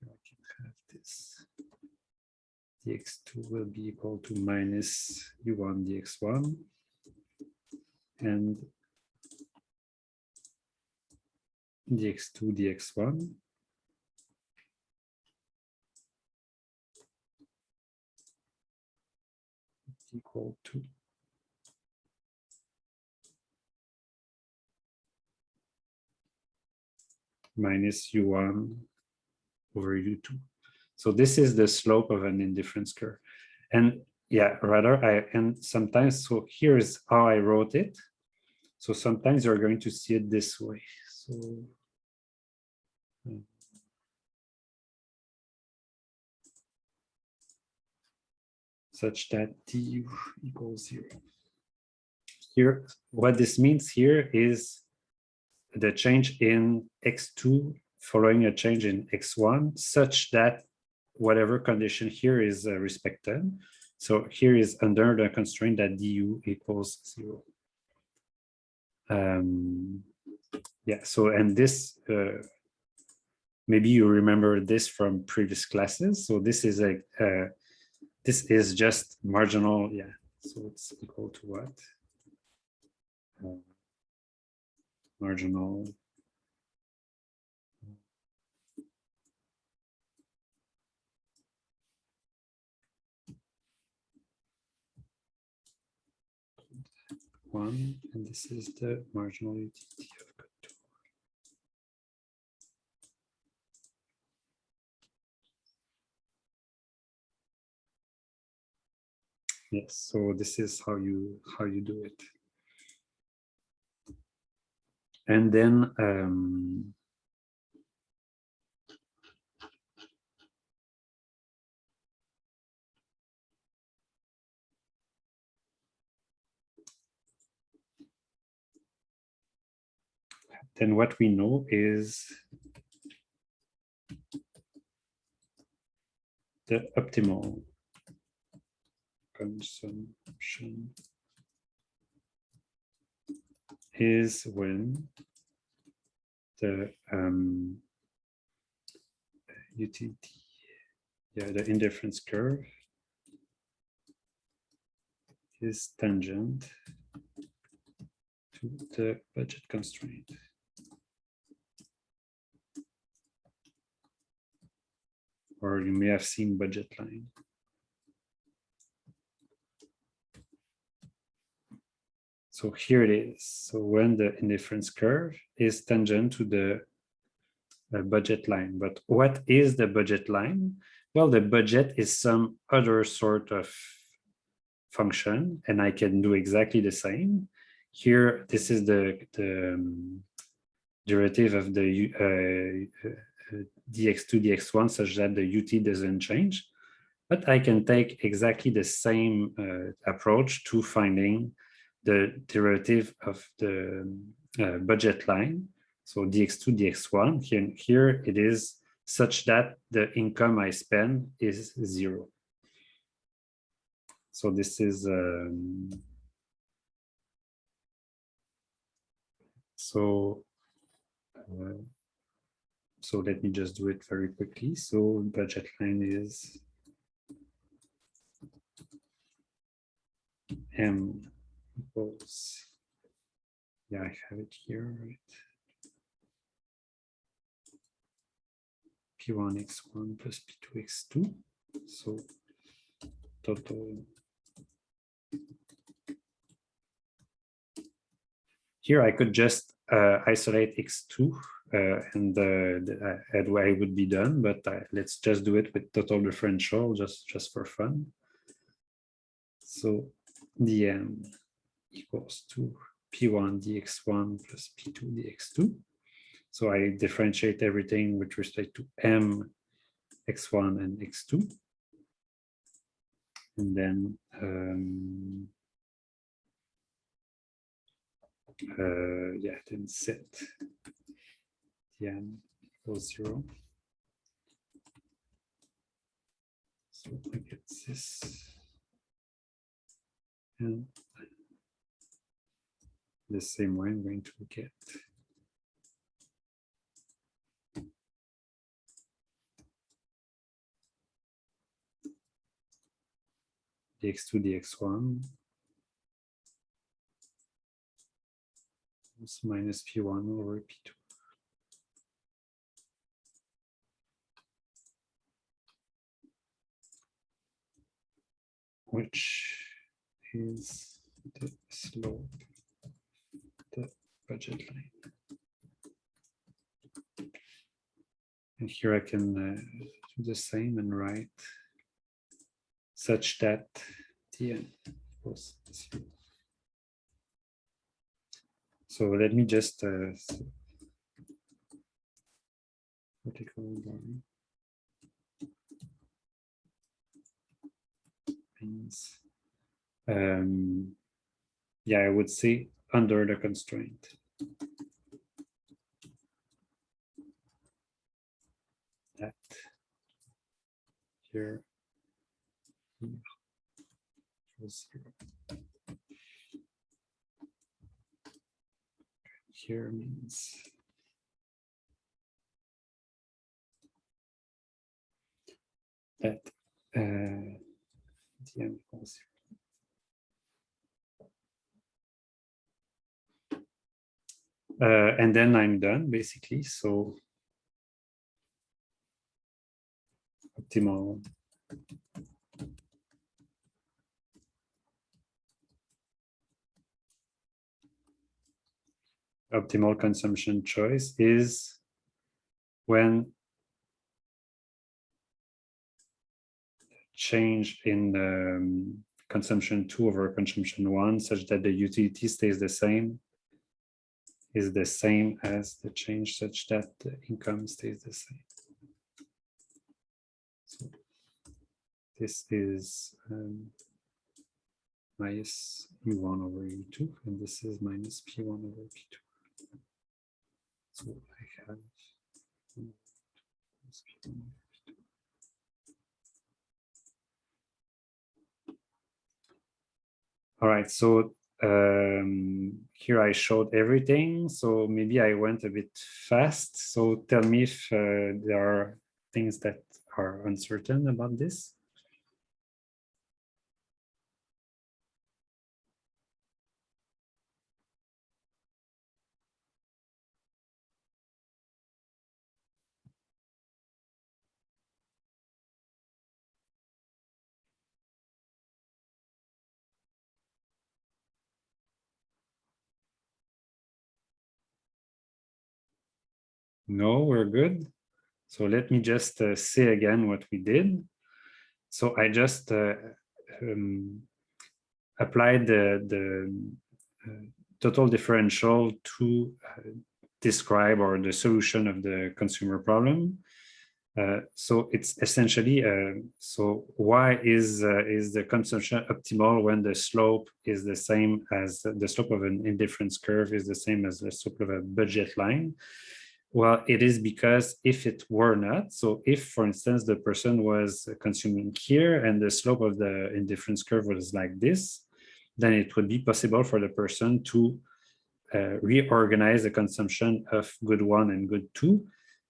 [SPEAKER 1] here I can have this. dx2 will be equal to minus u1 dx1 and dx2 dx1 equal to minus u1 over u2. So this is the slope of an indifference curve. And yeah, rather and sometimes, so here's how I wrote it. So sometimes you're going to see it this way. So such that du equals 0. Here, what this means here is the change in x2 following a change in x1, such that whatever condition here is respected. So here is under the constraint that du equals 0. Yeah, so and this, maybe you remember this from previous classes. So this is a, this is just marginal, yeah. So it's equal to what? Marginal. One, and this is the marginal utility of code 2. Yes, so this is how you do it. And then what we know is the optimal consumption is when the utility, yeah, the indifference curve is tangent to the budget constraint. Or you may have seen budget line. So here it is. So when the indifference curve is tangent to the budget line. But what is the budget line? Well, the budget is some other sort of function, and I can do exactly the same. Here, this is the derivative of the dx2, dx1, such that the ut doesn't change. But I can take exactly the same approach to finding the derivative of the budget line. So dx2, dx1, here it is such that the income I spend is 0. So this is, so let me just do it very quickly. So budget line is M equals, yeah, I have it here, right? P1 x1 plus P2 x2. So total. Here I could just isolate x2 and I would be done, but let's just do it with total differential just for fun. So dm equals to P1 dx1 plus P2 dx2. So I differentiate everything with respect to M, x1 and x2. And then yeah, then set dm equals 0. So I get this. And the same way I'm going to get dx2, dx1 minus P1 over P2. Which is the slope of the budget line. And here I can do the same and write such that Tn equals 0. So let me just vertical line means yeah, I would say under the constraint. That here, equals 0. Here means that dm equals 0. And then I'm done basically. So optimal consumption choice is when change in consumption 2 over consumption 1 such that the utility stays the same is the same as the change such that the income stays the same. So this is minus U1 over U2, and this is minus P1 over P2. So I have all right, so here I showed everything, so maybe I went a bit fast. So tell me if there are things that are uncertain about this. No, we're good. So let me just say again what we did. So I just applied the total differential to describe or the solution of the consumer problem. So it's essentially so why is the consumption optimal when the slope is the same as the slope of an indifference curve is the same as the slope of a budget line? Well, it is because if it were not, so if, for instance, the person was consuming here and the slope of the indifference curve was like this, then it would be possible for the person to reorganize the consumption of good 1 and good 2.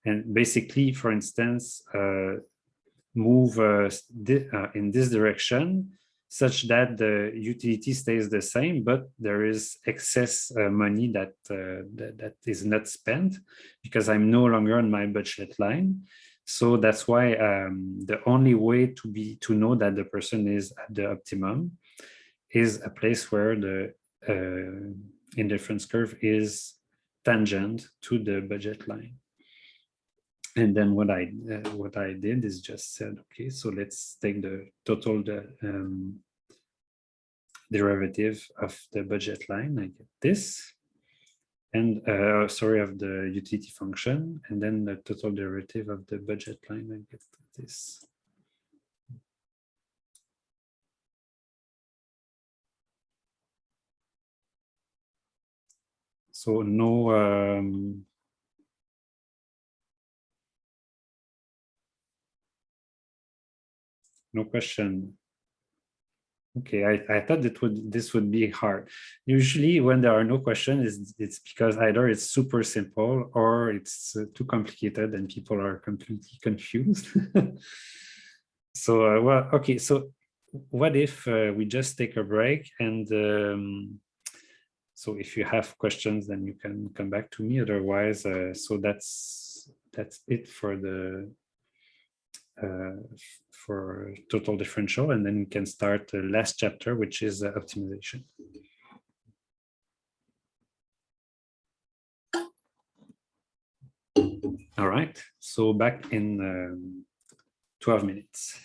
[SPEAKER 1] And basically, for instance, move in this direction such that the utility stays the same, but there is excess money that is not spent because I'm no longer on my budget line. So that's why the only way to know that the person is at the optimum is a place where the indifference curve is tangent to the budget line. And then what I did is just said, okay, so let's take the total derivative of the budget line. I get this, and sorry, of the utility function, and then the total derivative of the budget line. I get this. So no. No question. Okay, I thought this would be hard. Usually when there are no questions, it's because either it's super simple or it's too complicated and people are completely confused. So, well, okay, so what if we just take a break and so if you have questions, then you can come back to me. Otherwise, so that's it for the for total differential, and then we can start the last chapter, which is optimization. All right, so back in 12 minutes.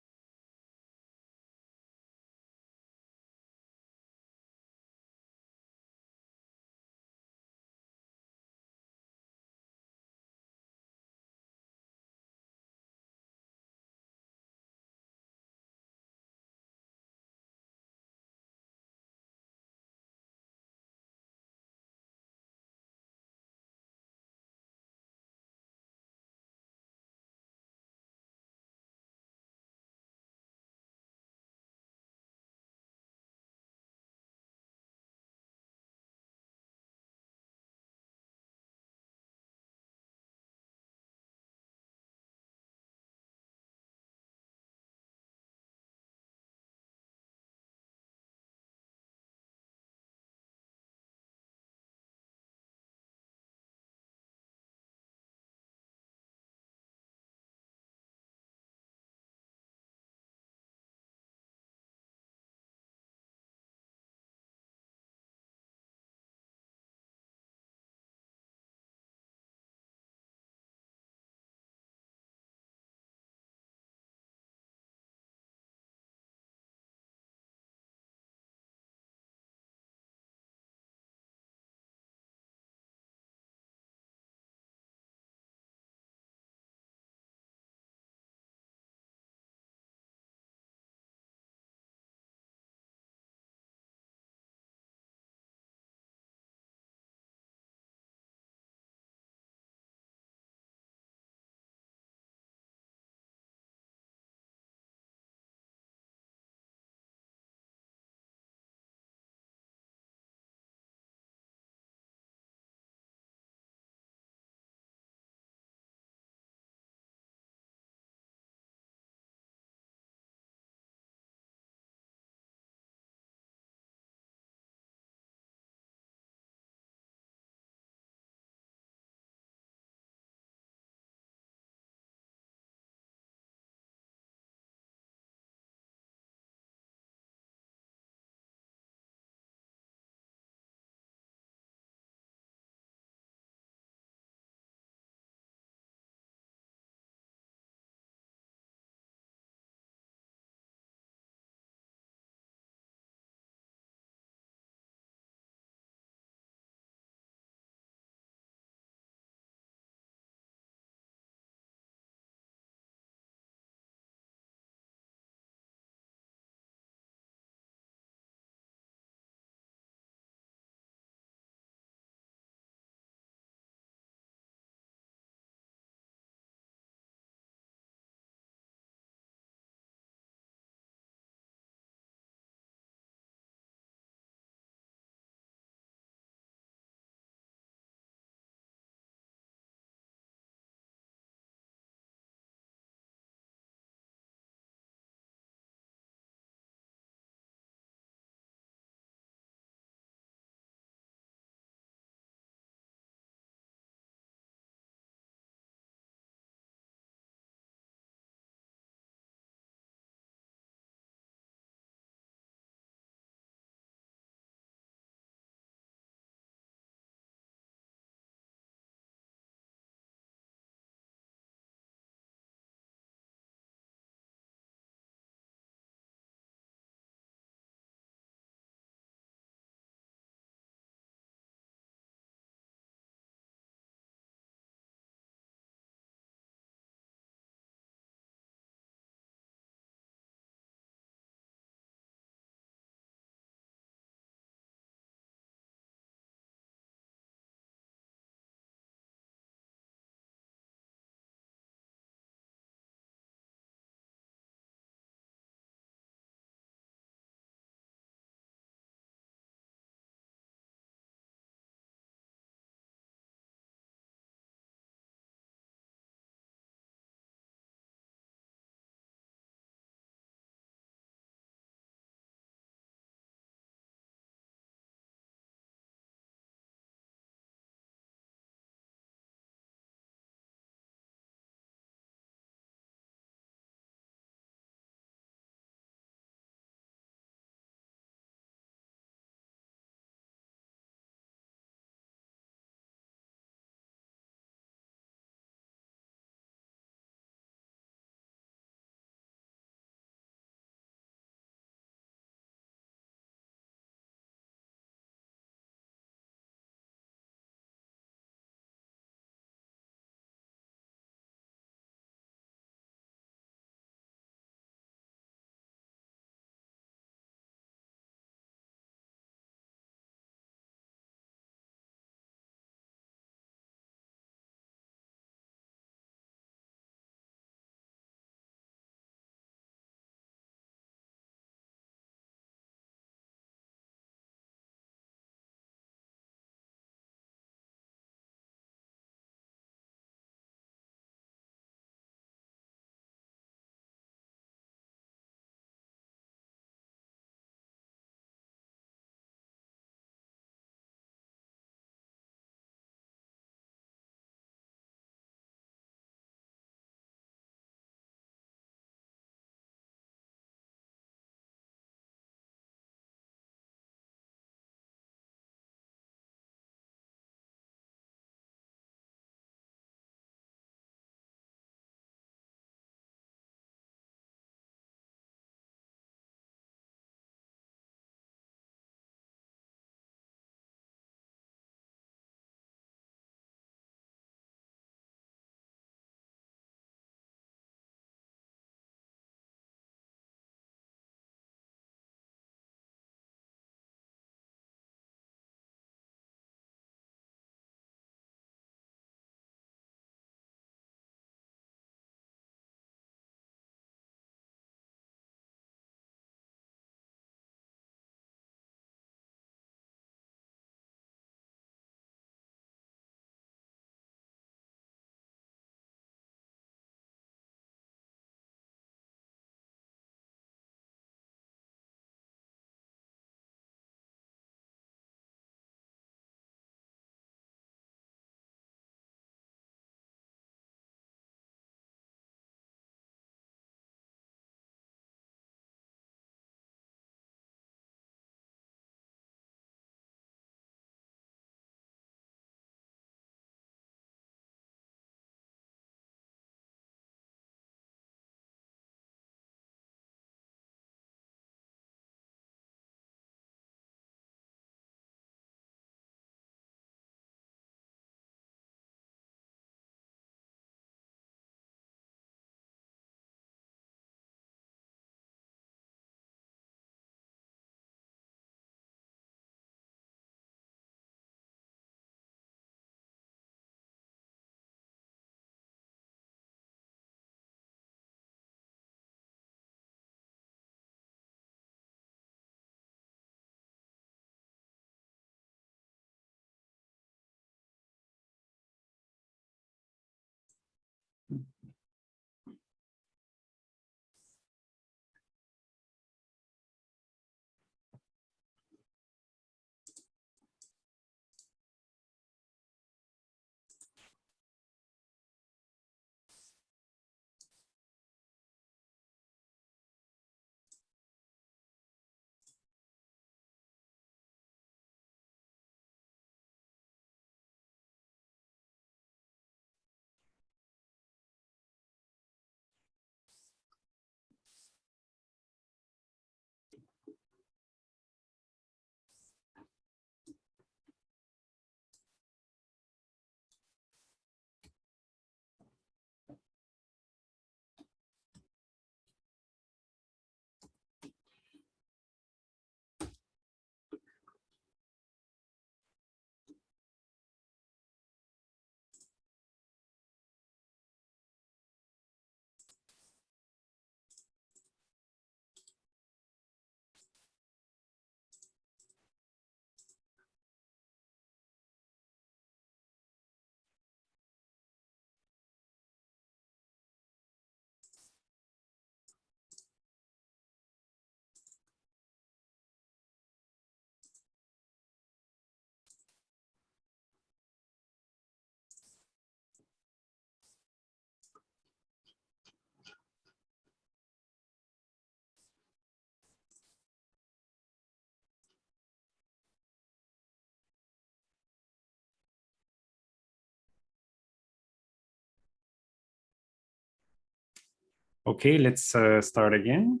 [SPEAKER 1] Okay, let's start again.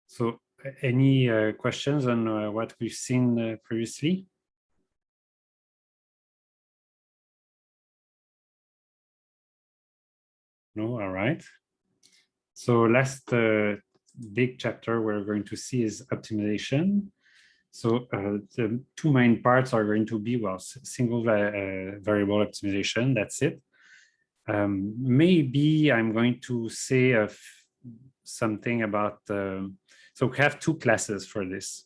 [SPEAKER 1] So any questions on what we've seen previously? No, all right. So last big chapter we're going to see is optimization. So the two main parts are going to be, well, single variable optimization, that's it. Maybe I'm going to say something about, so we have two classes for this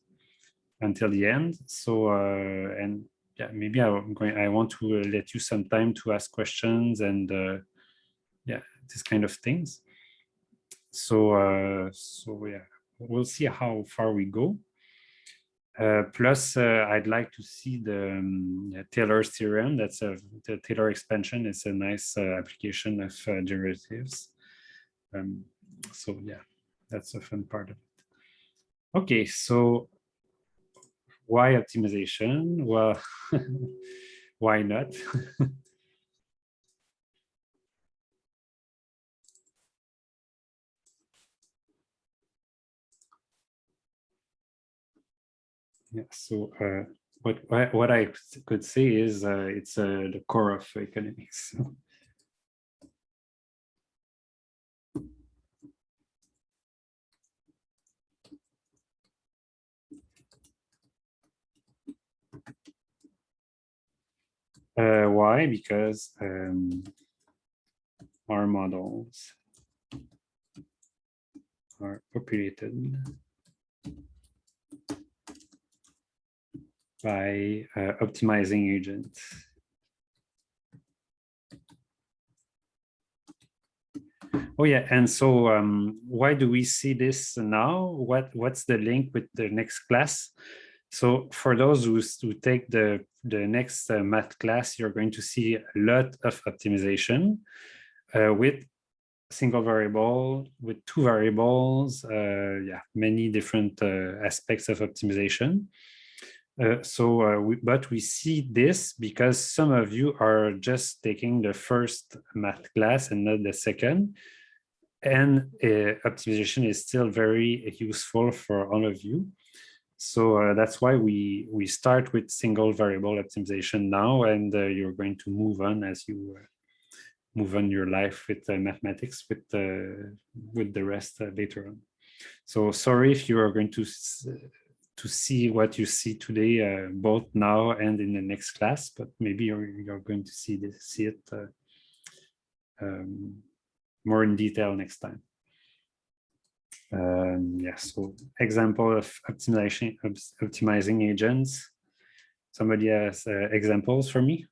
[SPEAKER 1] until the end. So, and yeah, maybe I want to let you some time to ask questions and yeah, this kind of things. So, so yeah, we'll see how far we go. Plus, I'd like to see the Taylor's theorem. That's the Taylor expansion. It's a nice application of derivatives. So yeah, that's a fun part of it. Okay, so why optimization? Well, why not? Yeah, so what I could say is it's the core of economics. Why? Because our models are populated by optimizing agents. Oh yeah, and so why do we see this now? What's the link with the next class? So for those who take the next math class, you're going to see a lot of optimization with single variable, with two variables, yeah, many different aspects of optimization. But we see this because some of you are just taking the first math class and not the second. And optimization is still very useful for all of you. So that's why we start with single variable optimization now, and you're going to move on as you move on your life with mathematics with the rest later on. So sorry if you are going to see what you see today, both now and in the next class, but maybe you're going to see it more in detail next time. Yeah, so example of optimizing agents. Somebody has examples for me?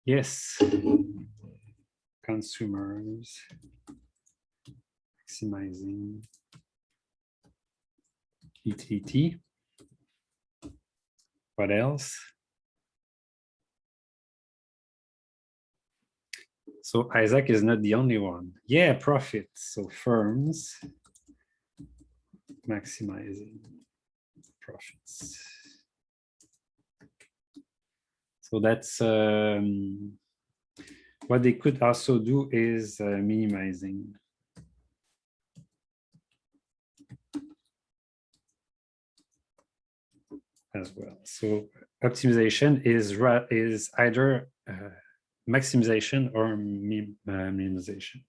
[SPEAKER 1] Yes. Consumers maximizing utility. What else? So Isaac is not the only one. Yeah, profit. So firms maximizing profits. So that's what they could also do is minimizing. As well. So optimization is either maximization or minimization.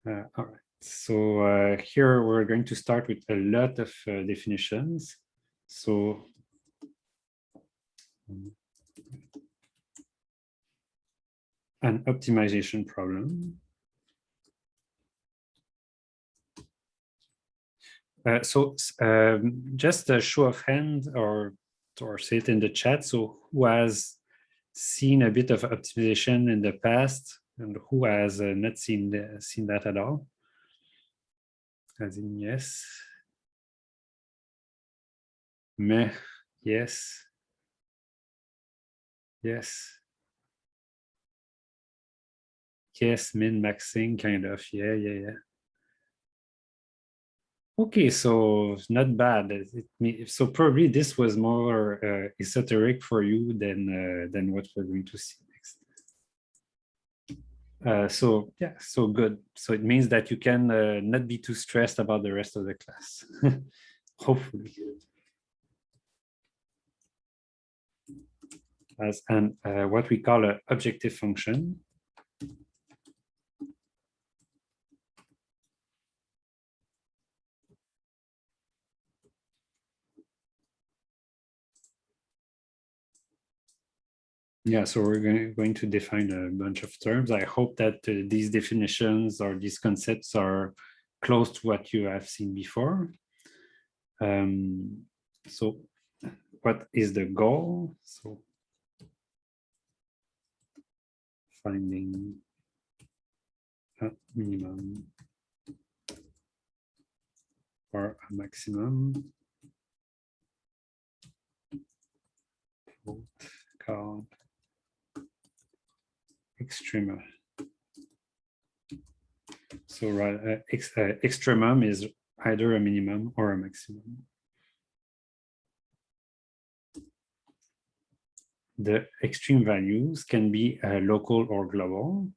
[SPEAKER 1] All right. So here we're going to start with a lot of definitions. So an optimization problem. Just a show of hand or say it in the chat. So who has seen a bit of optimization in the past and who has not seen that at all? As in yes. Meh, yes. Yes. Yes, min-maxing, kind of. Yeah. Okay, so not bad. So probably this was more esoteric for you than what we're going to see next. So yeah, so good. So it means that you can not be too stressed about the rest of the class, hopefully. As an what we call an objective function. Yeah, so we're going to define a bunch of terms. I hope that these definitions or these concepts are close to what you have seen before. So what is the goal? So finding a minimum or a maximum called extrema. So extremum is either a minimum or a maximum. The extreme values can be local or global.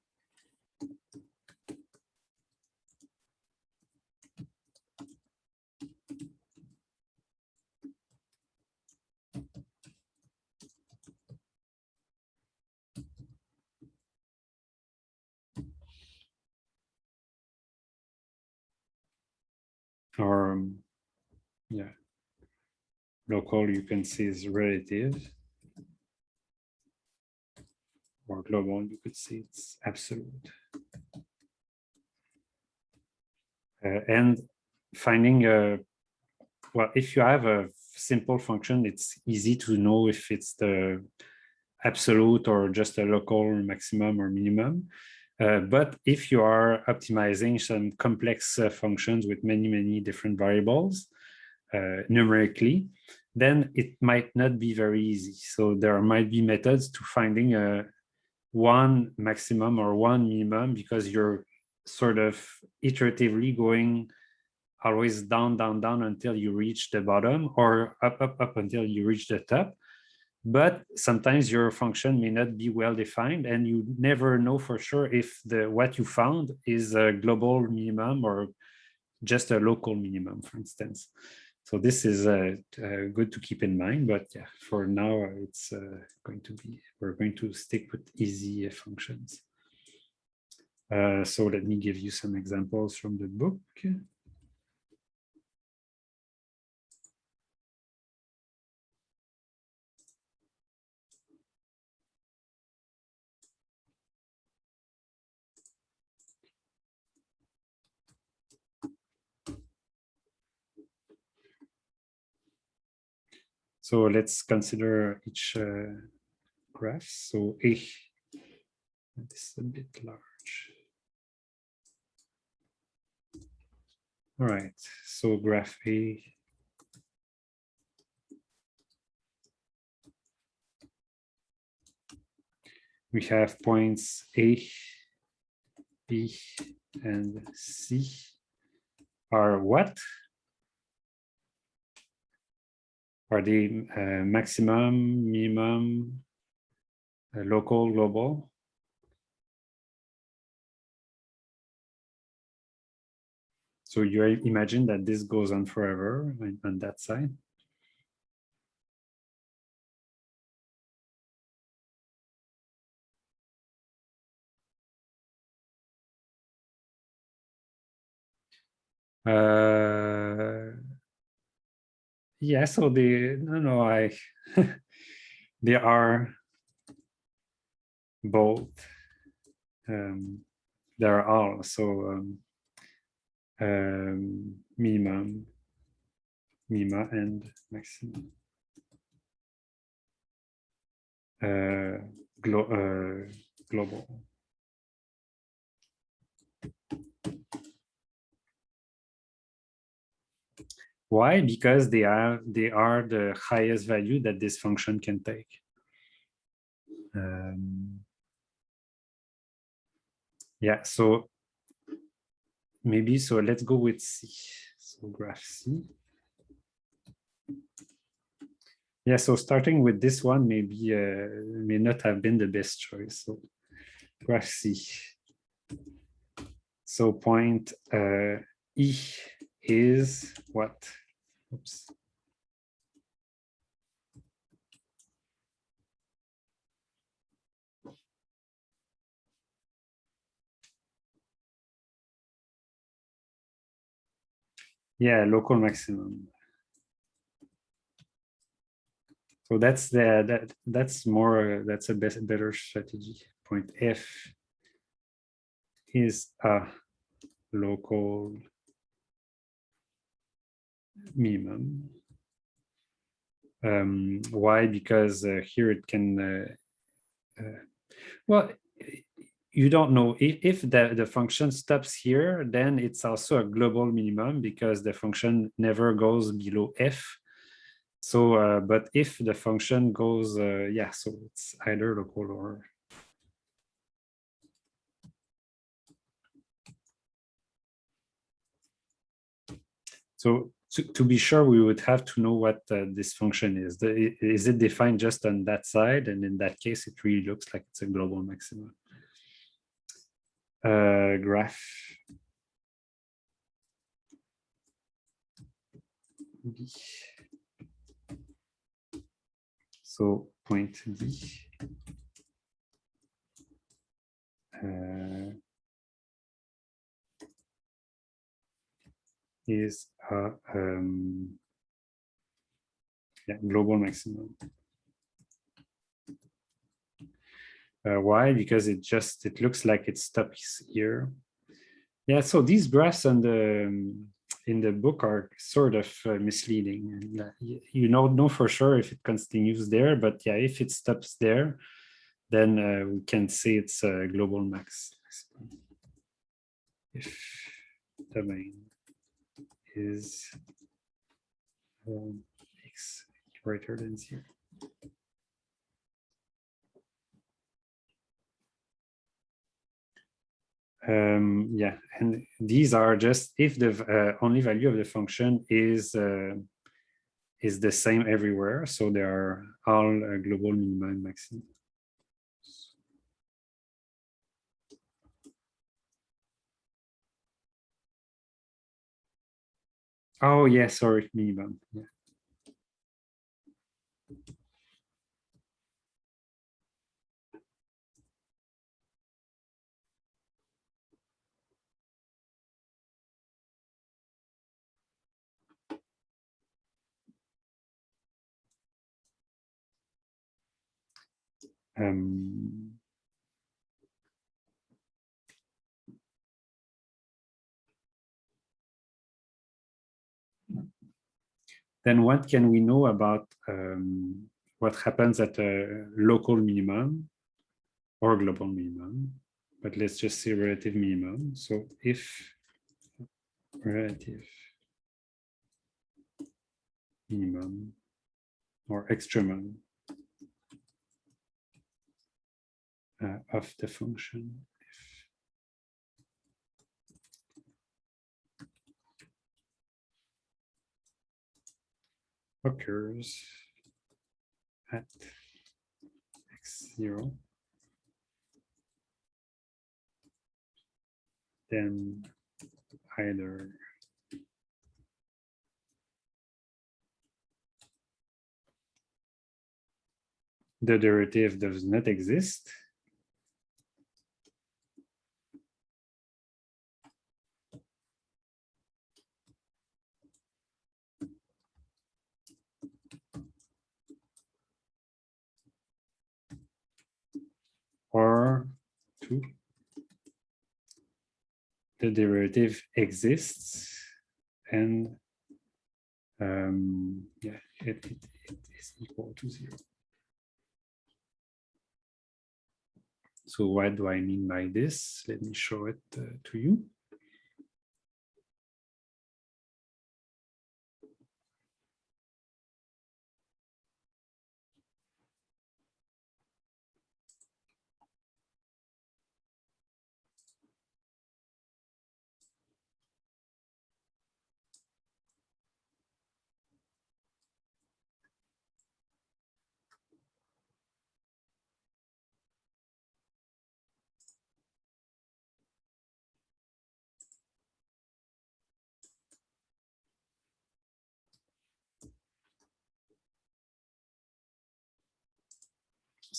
[SPEAKER 1] Or yeah, local you can see is relative, or global you could see it's absolute. And finding well, if you have a simple function, it's easy to know if it's the absolute or just a local maximum or minimum. But if you are optimizing some complex functions with many different variables numerically, then it might not be very easy. So there might be methods to finding one maximum or one minimum, because you're sort of iteratively going always down until you reach the bottom, or up until you reach the top. But sometimes your function may not be well defined, and you never know for sure if what you found is a global minimum or just a local minimum, for instance. So this is good to keep in mind. But yeah, for now, it's we're going to stick with easy functions. So let me give you some examples from the book. So let's consider each graph. So A, this is a bit large. All right, so graph A. We have points A, B, and C are what? Are they maximum, minimum, local, global? So you imagine that this goes on forever on that side. Yeah, so they are both. They are all so minimum, minima, and maximum. Global. Why? Because they are the highest value that this function can take. Yeah, so maybe, so let's go with C. So So graph C. Yeah, so starting with this one maybe may not have been the best choice. So graph C. So point E is what? Oops. Yeah, local maximum. So that's that's more that's a better strategy. Point F is a local minimum. Why? Because here it can well, you don't know if the function stops here, then it's also a global minimum because the function never goes below f. So, but if the function goes, yeah, so it's either local or. So to be sure, we would have to know what this function is. Is it defined just on that side? And in that case, it really looks like it's a global maximum. Graph B. So point B is a yeah, global maximum. Why? Because it looks like it stops here. Yeah, so these graphs on the in the book are sort of misleading. And, you know for sure if it continues there, but yeah, if it stops there, then we can say it's a global max. If domain is x greater than 0. Yeah, and these are just if the only value of the function is the same everywhere, so they are all global minima and maximum. Oh yeah, sorry, minimum. Yeah. Then what can we know about what happens at a local minimum or global minimum? But let's just say relative minimum. So if relative minimum or extremum of the function occurs at x0, then either the derivative does not exist, or 2, the derivative exists and yeah, it is equal to 0. So what do I mean by this? Let me show it to you.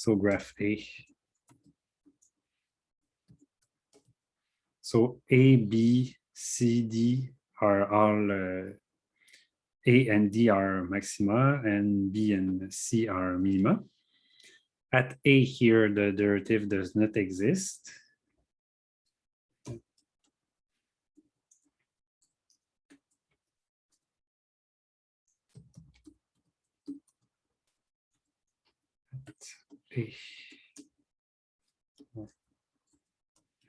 [SPEAKER 1] So graph A. So A, B, C, D are all A and D are maxima, and B and C are minima. At A here, the derivative does not exist. A.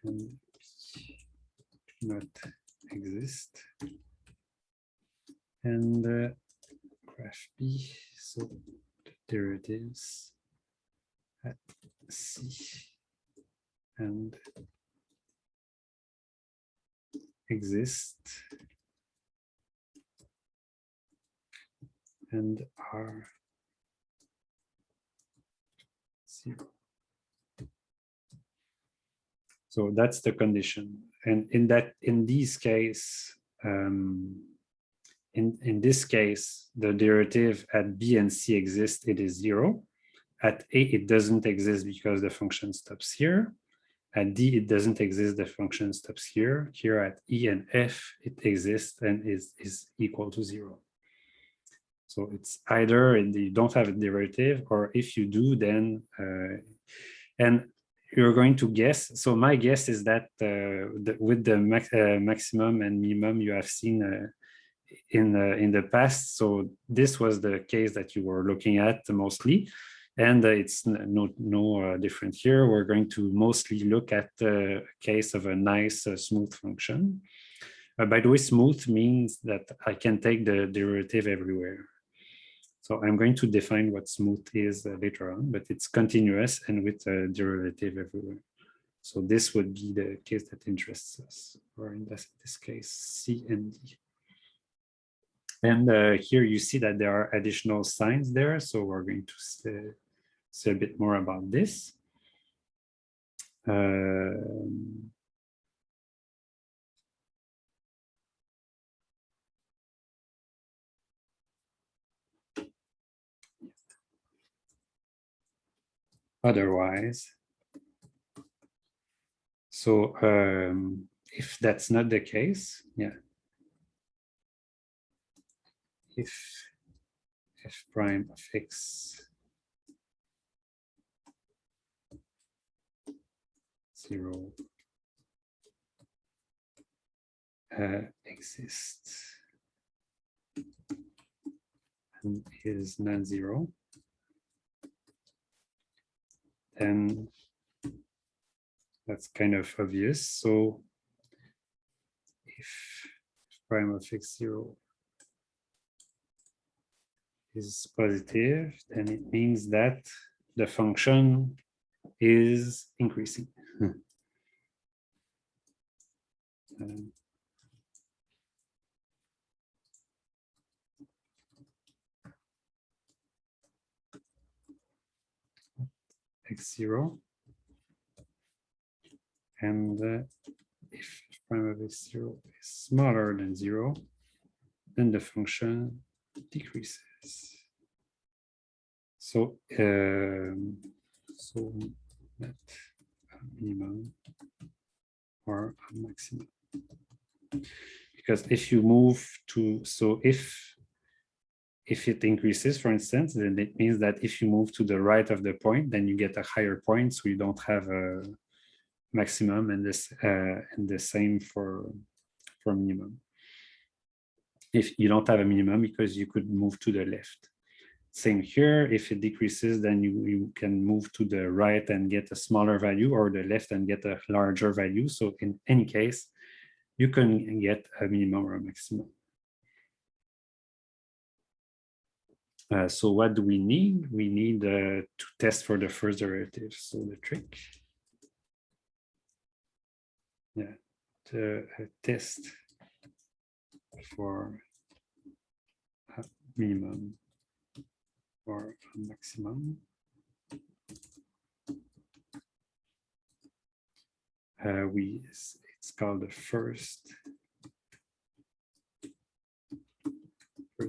[SPEAKER 1] And do not exist. And graph B, so the derivatives at C and exist and are 0. So that's the condition. And in this case, in this case, the derivative at B and C exists, it is 0. At A, it doesn't exist because the function stops here. At D, it doesn't exist, the function stops here. Here at E and F, it exists and is equal to 0. So it's either you don't have a derivative, or if you do, then, and you're going to guess. So my guess is that with the maximum and minimum you have seen in the past, so this was the case that you were looking at mostly. And it's no different here. We're going to mostly look at the case of a nice smooth function. By the way, smooth means that I can take the derivative everywhere. So I'm going to define what smooth is later on, but it's continuous and with a derivative everywhere. So this would be the case that interests us, or in this case, C and D. And here you see that there are additional signs there. So we're going to say a bit more about this. Otherwise, so if that's not the case, yeah. If f prime of x 0 exists and is non-zero, then that's kind of obvious. So if prime of x0 is positive, then it means that the function is increasing. X0, and if prime of x0 is smaller than 0, then the function decreases. So so that minimum or a maximum, because if you move to, so if it increases, for instance, then it means that if you move to the right of the point, then you get a higher point, so you don't have a maximum, and this and the same for minimum. If you don't have a minimum, because you could move to the left. Same here, if it decreases, then you can move to the right and get a smaller value, or the left and get a larger value. So in any case, you can get a minimum or a maximum. So what do we need? We need to test for the first derivative. So the trick, yeah, to test for a minimum or a maximum. It's called the first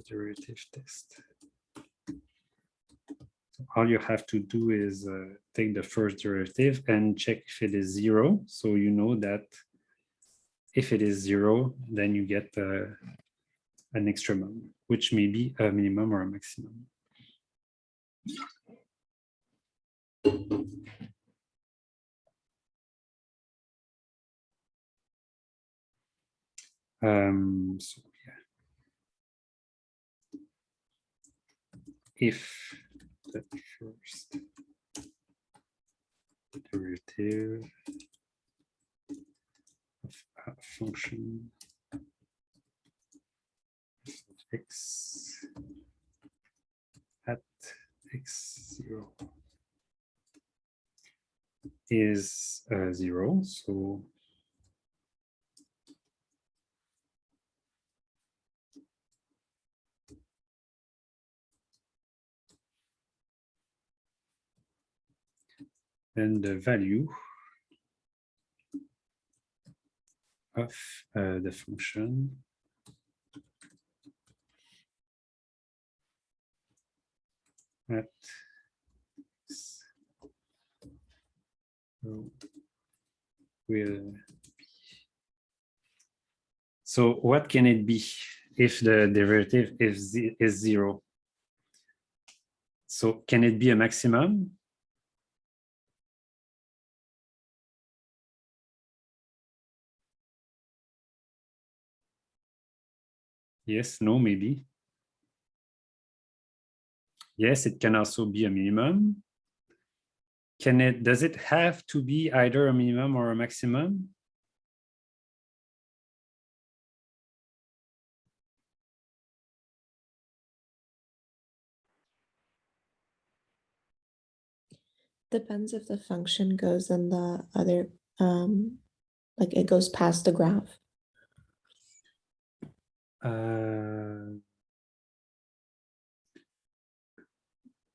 [SPEAKER 1] derivative test. So all you have to do is take the first derivative and check if it is 0. So you know that if it is 0, then you get an extremum, which may be a minimum or a maximum. So yeah, if the first derivative of a function of x at x0 is 0, so then the value of the function at x will be. So what can it be if the derivative is 0? So can it be a maximum? Yes, no, maybe. Yes, it can also be a minimum. Does it have to be either a minimum or a maximum?
[SPEAKER 5] Depends if the function goes in the other, like it goes past the graph.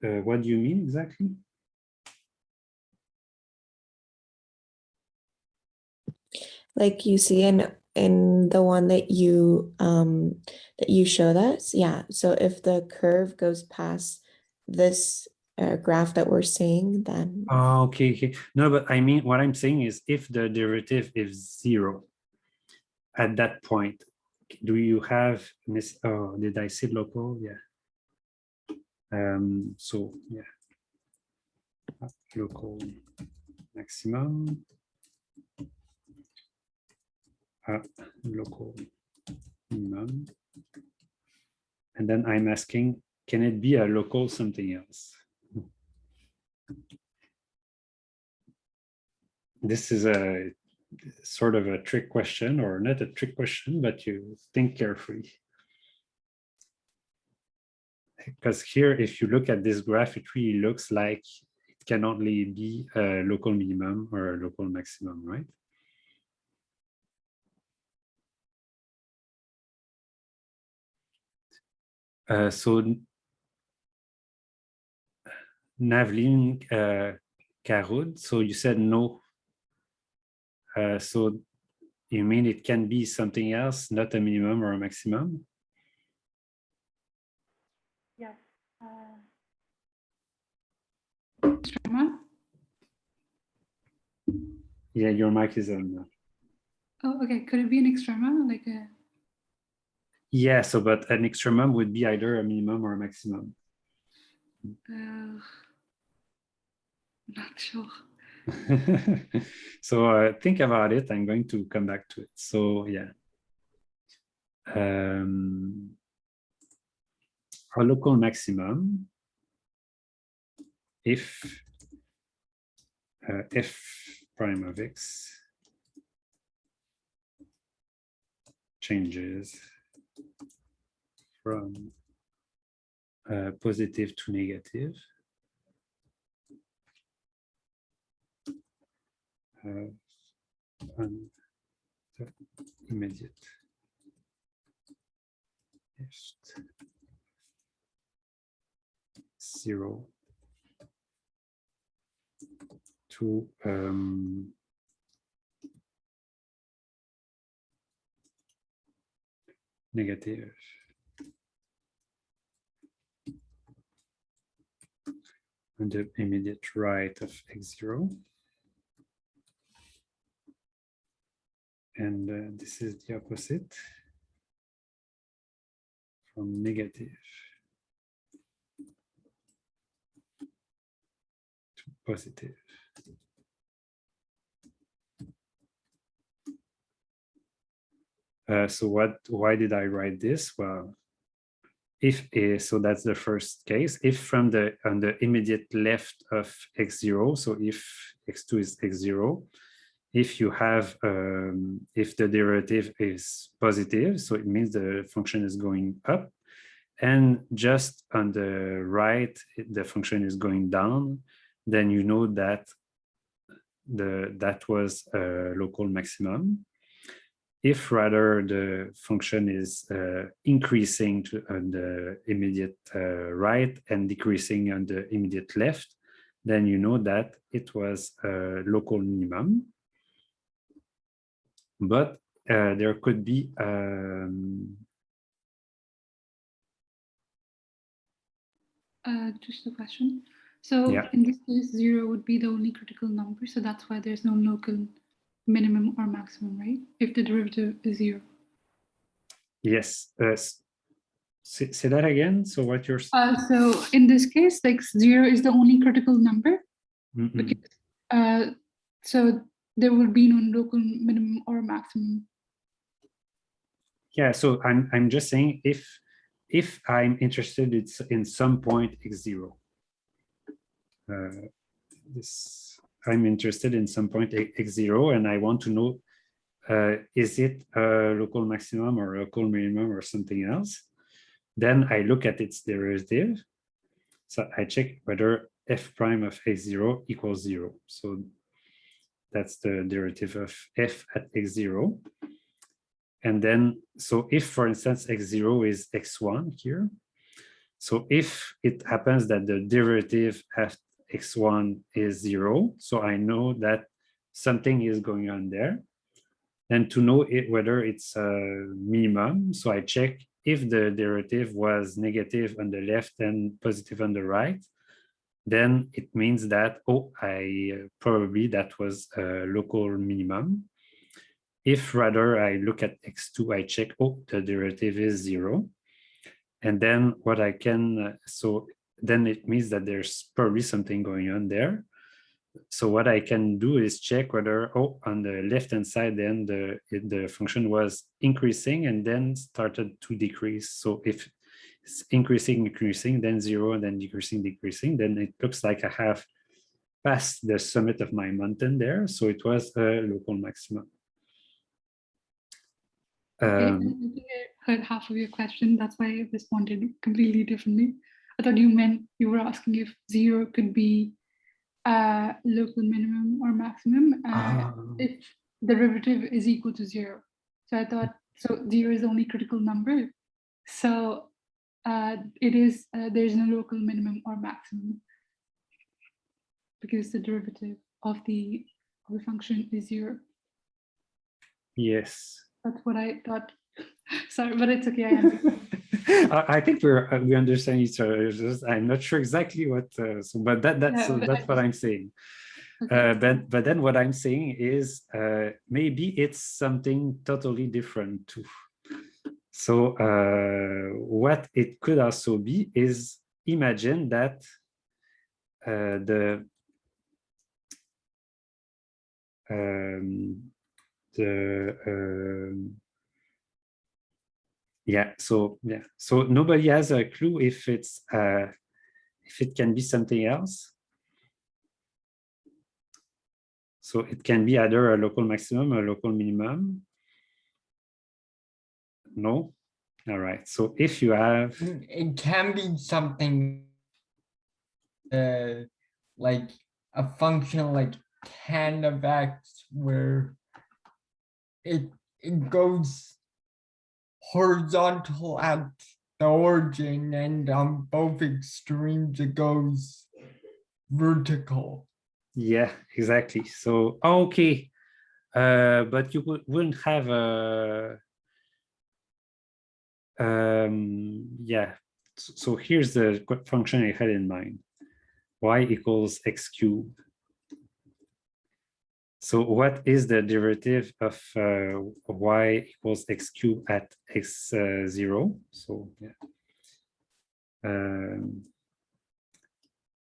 [SPEAKER 1] What do you mean exactly?
[SPEAKER 5] Like you see in the one that you showed us, yeah. So if the curve goes past this graph that we're seeing, then
[SPEAKER 1] Oh, okay. No, but I mean, what I'm saying is if the derivative is 0 at that point, do you have this? Oh, did I say local? Yeah. So yeah, local maximum, local minimum, and then I'm asking, can it be a local something else? This is a sort of a trick question, or not a trick question, but you think carefully. Because here, if you look at this graph, it really looks like it can only be a local minimum or a local maximum, right? So Navlin Karud, so you said no. So you mean it can be something else, not a minimum or a maximum?
[SPEAKER 4] Yeah. Extrema?
[SPEAKER 1] Yeah, your mic is on.
[SPEAKER 4] Oh, okay. Could it be an extrema? Like a.
[SPEAKER 1] Yeah, so but an extremum would be either a minimum or a maximum.
[SPEAKER 4] Not sure.
[SPEAKER 1] So think about it. I'm going to come back to it. So yeah. Our local maximum if f prime of x changes from positive to negative, and the immediate first 0 to negative. on the immediate right of x0. And this is the opposite from negative to positive. So why did I write this? Well, so that's the first case. If on the immediate left of x0, so if x2 is x0, if you have, if the derivative is positive, so it means the function is going up, and just on the right, the function is going down, then you know that that was a local maximum. If rather the function is increasing on the immediate right and decreasing on the immediate left, then you know that it was a local minimum. But there could be
[SPEAKER 4] just a question. So
[SPEAKER 1] Yeah.
[SPEAKER 4] in this case, 0 would be the only critical number. So that's why there's no local minimum or maximum, right? If the derivative is 0.
[SPEAKER 1] yes. Say that again. So what you're
[SPEAKER 4] So in this case, like 0 is the only critical number. Because, so there would be no local minimum or maximum.
[SPEAKER 1] Yeah, so I'm just saying if I'm interested in some point x0, I'm interested in some point x0, and I want to know is it a local maximum or a local minimum or something else? Then I look at its derivative. So I check whether f prime of x0 equals 0. So that's the derivative of f at x0. And then, so if, for instance, x0 is x1 here, so if it happens that the derivative at x1 is 0, so I know that something is going on there. And to know whether it's a minimum, so I check if the derivative was negative on the left and positive on the right, then it means that, probably that was a local minimum. If rather I look at x2, I check, the derivative is 0. And then what I can, so then it means that there's probably something going on there. So what I can do is check whether, on the left-hand side, then the function was increasing and then started to decrease. So if it's increasing, then 0, and then decreasing, then it looks like I have passed the summit of my mountain there. So it was a local maximum.
[SPEAKER 4] Okay, I think I heard half of your question. That's why I responded completely differently. I thought you meant you were asking if 0 could be a local minimum or maximum if the derivative is equal to 0. So I thought, so 0 is the only critical number. So it is, there's no local minimum or maximum because the derivative of the function is 0.
[SPEAKER 1] Yes.
[SPEAKER 4] That's what I thought. Sorry, but it's okay. I understand.
[SPEAKER 1] I think we understand each other. I'm not sure exactly what, but that's what I'm saying. Okay. But then what I'm saying is maybe it's something totally different too. So what it could also be is, imagine that so nobody has a clue if it's if it can be something else. So it can be either a local maximum or a local minimum. No? All right. So if you have,
[SPEAKER 2] it can be something like a function like tan of x, where it goes horizontal at the origin, and on both extremes it goes vertical.
[SPEAKER 1] Yeah, exactly. So okay, but you wouldn't have a yeah. So here's the function I had in mind. y equals x cubed. So what is the derivative of y equals x cubed at x 0? So yeah.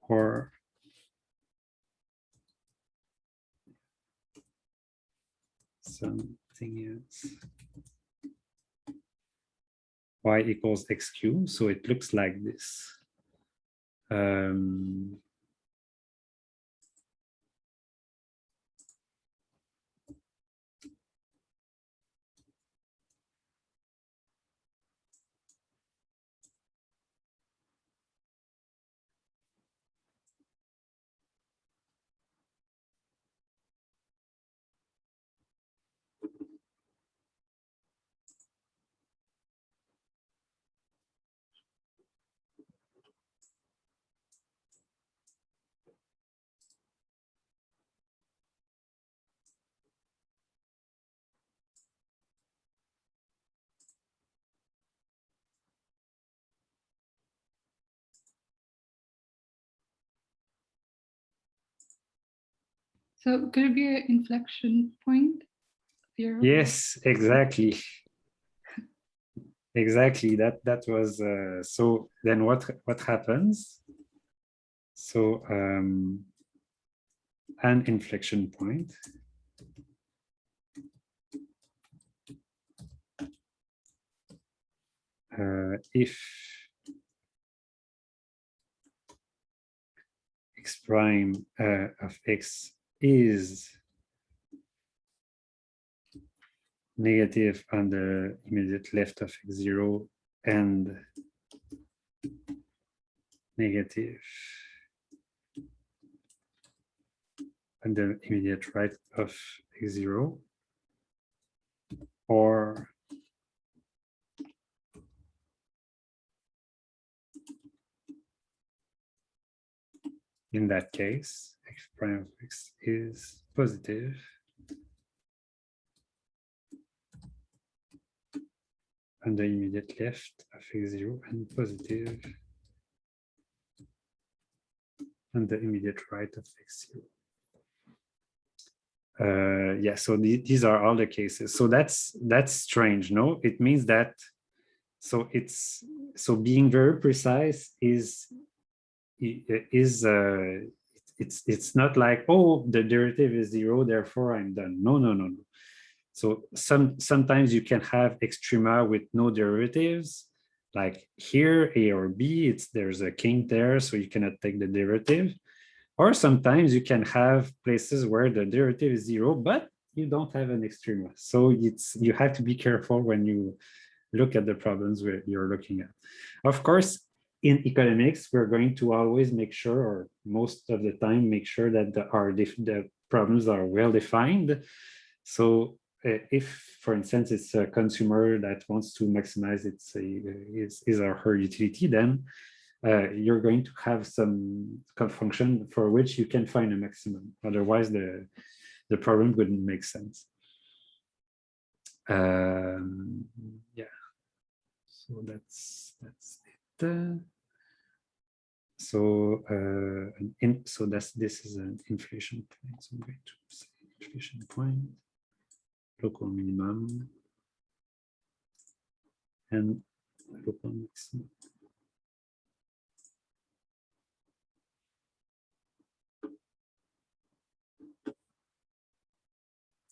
[SPEAKER 1] Or something else. Y equals x cubed. So it looks like this.
[SPEAKER 4] So could it be an inflection point? Here?
[SPEAKER 1] Yes, exactly. Exactly. That was so. Then what happens? So an inflection point. If x prime of x is negative on the immediate left of x0 and negative on the immediate right of x0, or in that case, x prime of x is positive on the immediate left of x0 and positive on the immediate right of x0. Yeah, so these are all the cases. So that's strange, no? It means that, so being very precise is it's not like, oh, the derivative is 0, therefore I'm done. No. So sometimes you can have extrema with no derivatives, like here A or B, there's a kink there, so you cannot take the derivative. Or sometimes you can have places where the derivative is 0, but you don't have an extrema. So you have to be careful when you look at the problems where you're looking at. Of course, in economics, we're going to always make sure, or most of the time, make sure that the problems are well defined. So if, for instance, it's a consumer that wants to maximize his or her utility, then you're going to have some function for which you can find a maximum. Otherwise, the problem wouldn't make sense. Yeah. So that's it. So this is an inflation point. So I'm going to say inflation point, local minimum, and local maximum.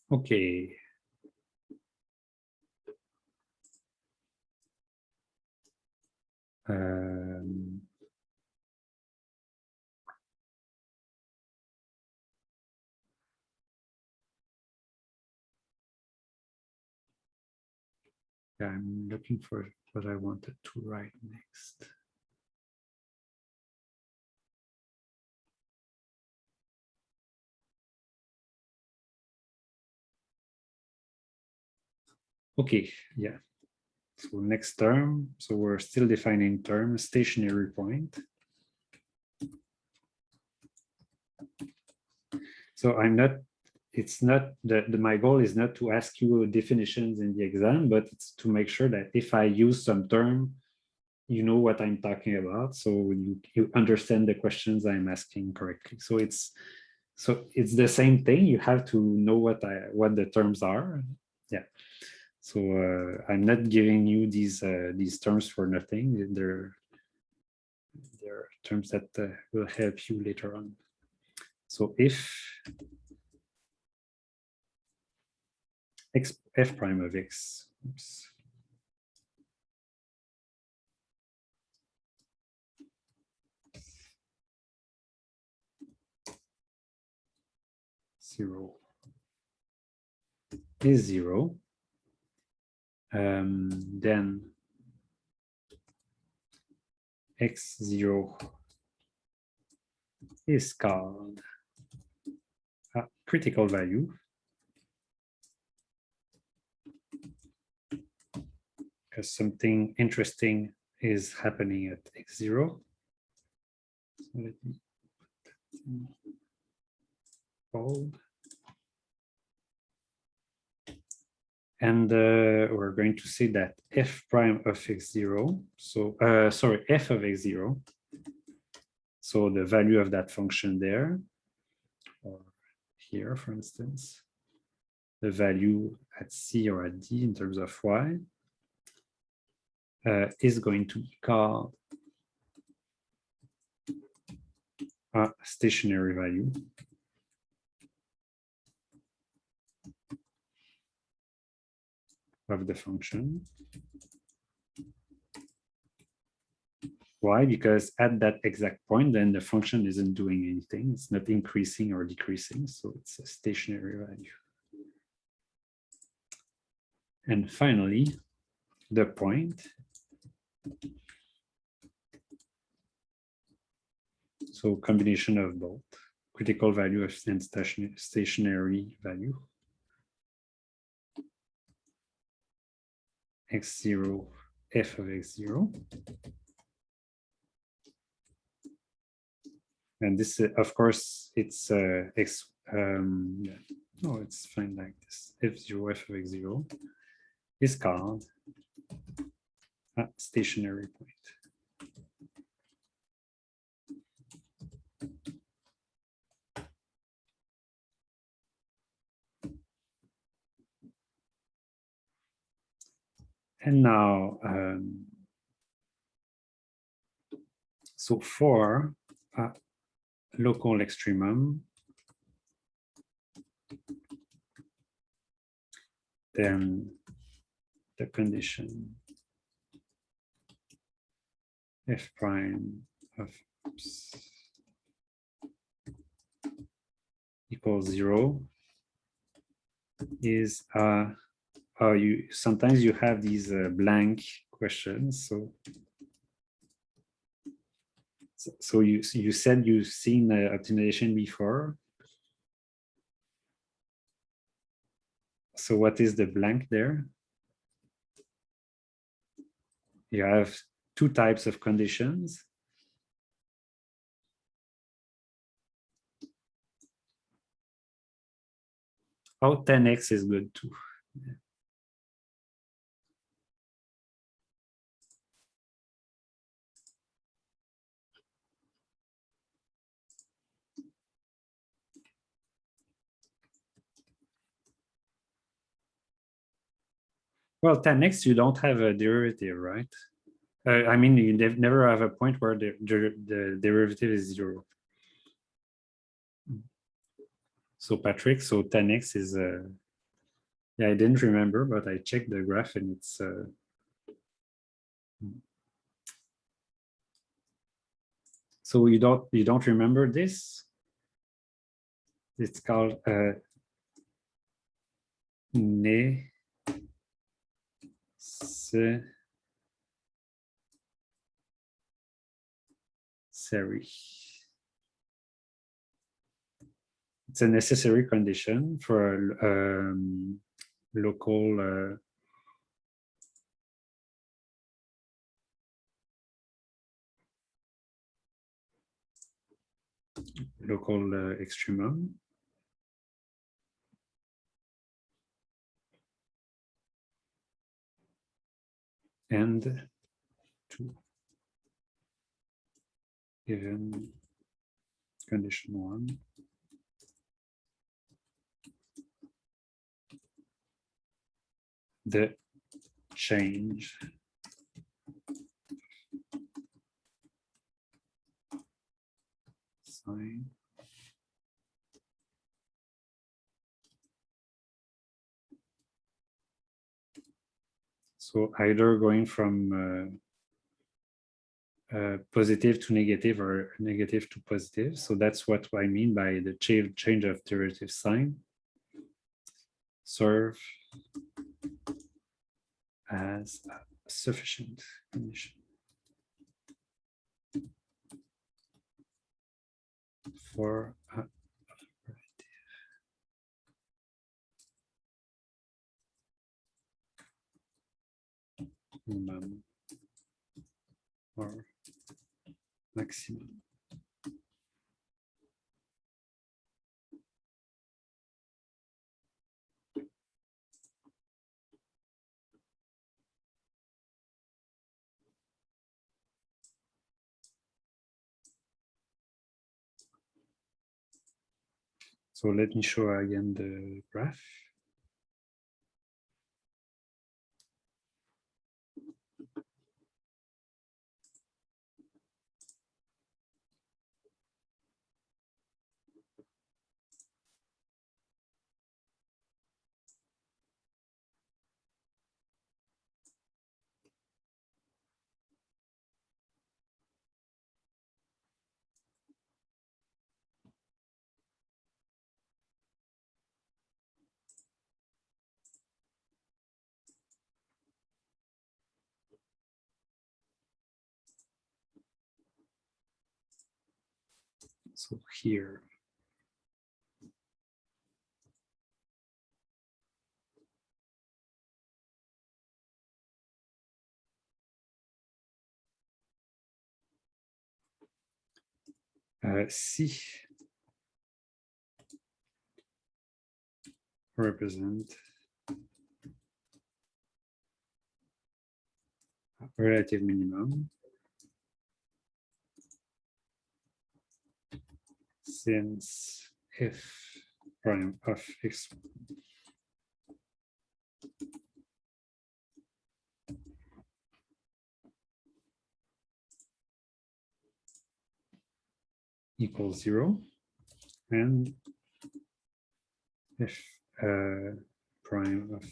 [SPEAKER 1] Okay. I'm looking for what I wanted to write next. Okay, yeah. So next term, so we're still defining term, stationary point. So it's not my goal is not to ask you definitions in the exam, but it's to make sure that if I use some term you know what I'm talking about, so you understand the questions I'm asking correctly. So it's the same thing. You have to know what the terms are. Yeah. So I'm not giving you these terms for nothing. They're terms that will help you later on. So if f prime of x, oops, zero is 0, then x0 is called a critical value, because something interesting is happening at x0. So let me bold. And we're going to say that f prime of x0, so sorry, f of x0, so the value of that function there, or here, for instance, the value at c or at d in terms of y, is going to be called a stationary value. Of the function. Why? Because at that exact point, then the function isn't doing anything. It's not increasing or decreasing, so it's a stationary value. And finally, the point. So combination of both critical value and stationary value. x0, f of x0. And this, of course, it's yeah. No, it's fine like this. f0, f of x0 is called a stationary point. And now, so for a local extremum, then the condition f prime of equals 0 is sometimes you have these blank questions. So you said you've seen optimization before. So what is the blank there? You have two types of conditions. Oh, 10x is good too. Yeah. Well, 10x, you don't have a derivative, right? I mean, you never have a point where the derivative is 0. So Patrick, so 10x is, yeah, I didn't remember, but I checked the graph and it's, so you don't remember this? It's called necessary. It's a necessary condition for local extremum. And 2. given condition 1. The change sign so either going from positive to negative or negative to positive. So that's what I mean by the change of derivative sign. Serve as a sufficient condition for a minimum or maximum. So let me show again the graph. So here, C represent relative minimum since f prime of x equals 0 and f prime of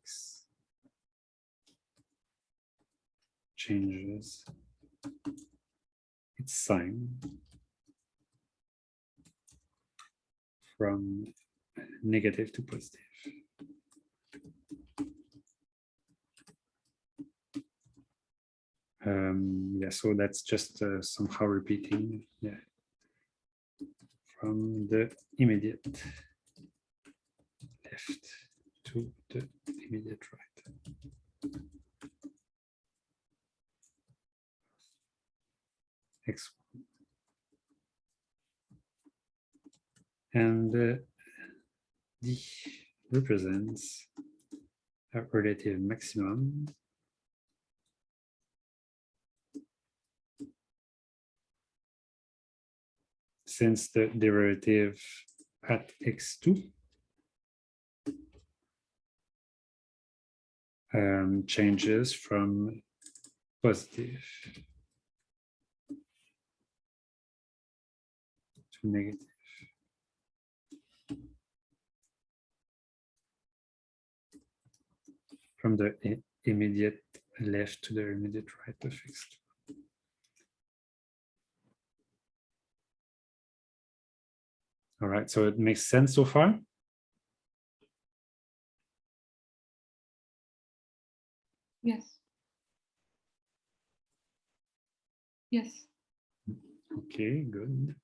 [SPEAKER 1] x changes its sign from negative to positive. Yeah, so that's just somehow repeating, yeah, from the immediate left to the immediate right. X1. And D represents a relative maximum since the derivative at x2 changes from positive to negative. From the immediate left to the immediate right of x2. All right, so it makes sense so far?
[SPEAKER 4] Yes. Yes.
[SPEAKER 1] Okay, good.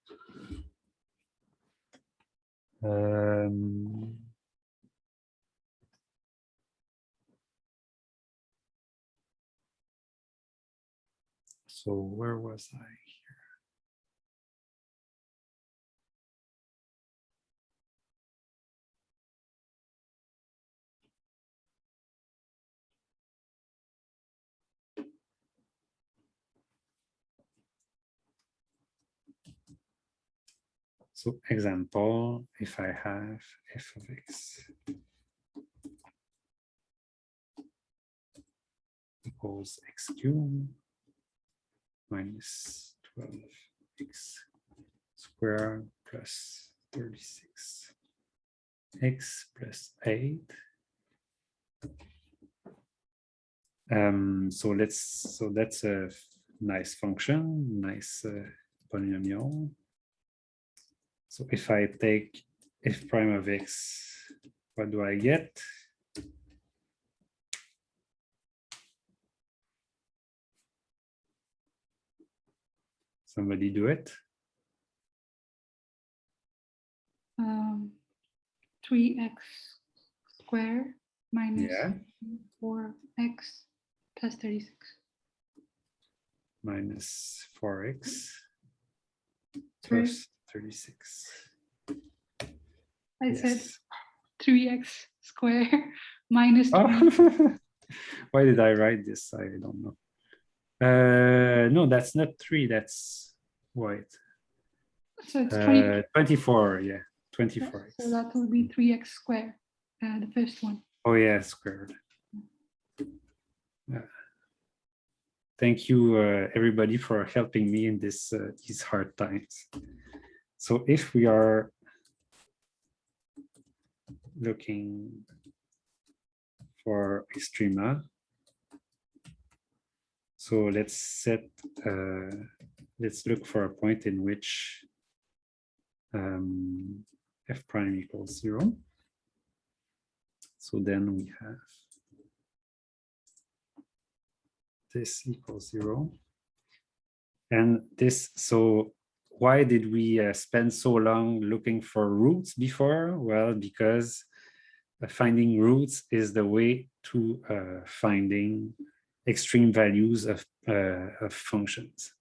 [SPEAKER 1] So where was I here? So example, if I have f of x equals x cubed minus 12x squared plus 36 x plus 8. So that's a nice function, nice polynomial. So if I take f prime of x, what do I get? Somebody do it.
[SPEAKER 4] 3x squared minus
[SPEAKER 1] Yeah.
[SPEAKER 4] 4x plus 36.
[SPEAKER 1] Minus 4x
[SPEAKER 4] Sorry,
[SPEAKER 1] plus 36.
[SPEAKER 4] I said
[SPEAKER 1] Yes.
[SPEAKER 4] 3x squared minus 3.
[SPEAKER 1] Oh. Why did I write this? I don't know. No, that's not 3. That's wait.
[SPEAKER 4] So it's 24.
[SPEAKER 1] 24. Yeah, 24.
[SPEAKER 4] So that will be 3x squared, the first one.
[SPEAKER 1] Oh yeah, squared. Thank you, everybody, for helping me in this these hard times. So if we are looking for extrema, so let's look for a point in which f prime equals 0. So then we have this equals 0. And this, so why did we spend so long looking for roots before? Well, because finding roots is the way to finding extreme values of functions.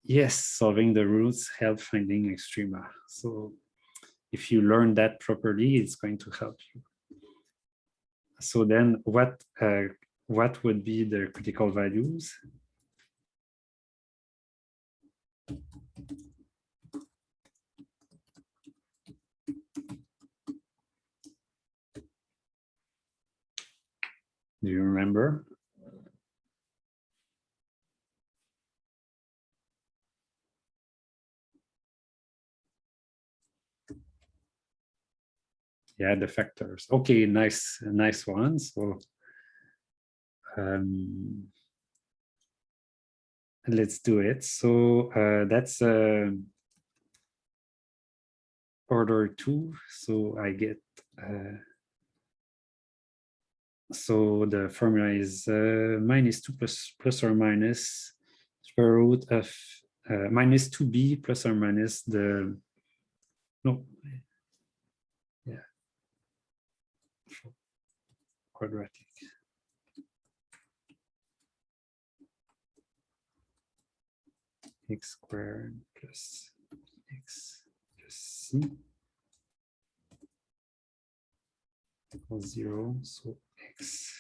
[SPEAKER 1] Yes, solving the roots help finding extrema. So if you learn that properly, it's going to help you. So then what would be the critical values? Do you remember? Yeah, the factors. Okay, nice one. So let's do it. So that's order 2. So I get so the formula is -2 plus or minus square root of minus 2b plus or minus the quadratic. X squared plus x plus c equals 0. So x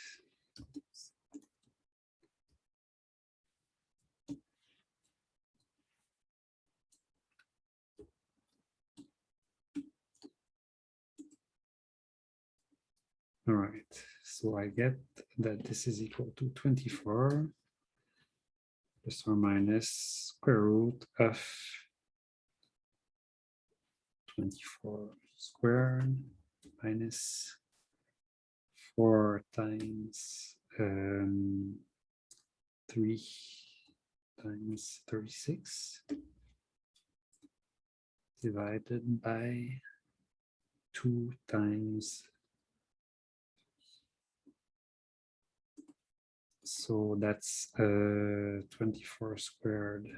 [SPEAKER 1] all right, so I get that this is equal to 24 plus or minus square root of 24 squared minus 4 times 3 times 36 divided by 2 times. So that's 24 squared.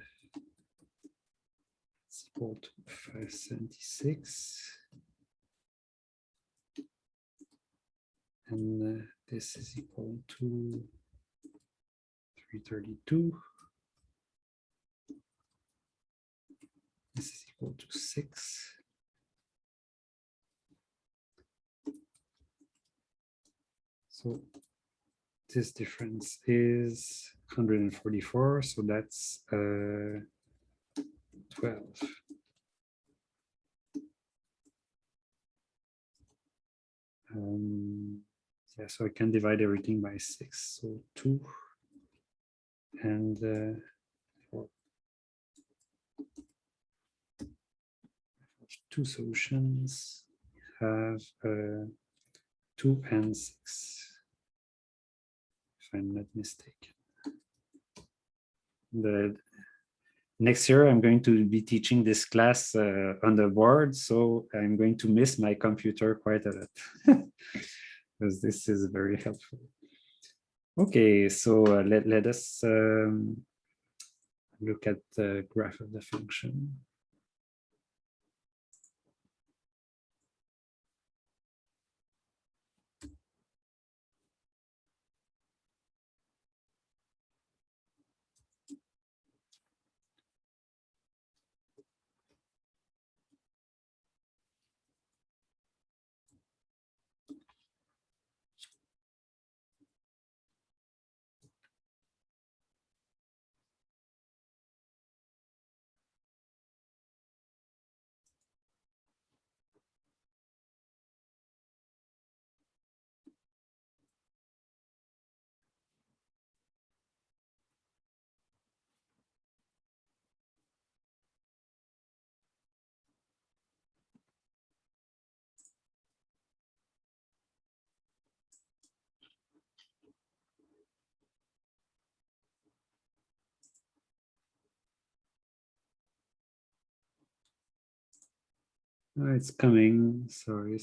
[SPEAKER 1] It's equal to 576. And this is equal to 332. This is equal to 6. So this difference is 144. So that's 12. Yeah, so I can divide everything by 6. So 2 and 4. Two solutions have 2 and 6, if I'm not mistaken. The next year I'm going to be teaching this class on the board, so I'm going to miss my computer quite a lot because this is very helpful. Okay, so let us look at the graph of the function. It's coming. Sorry.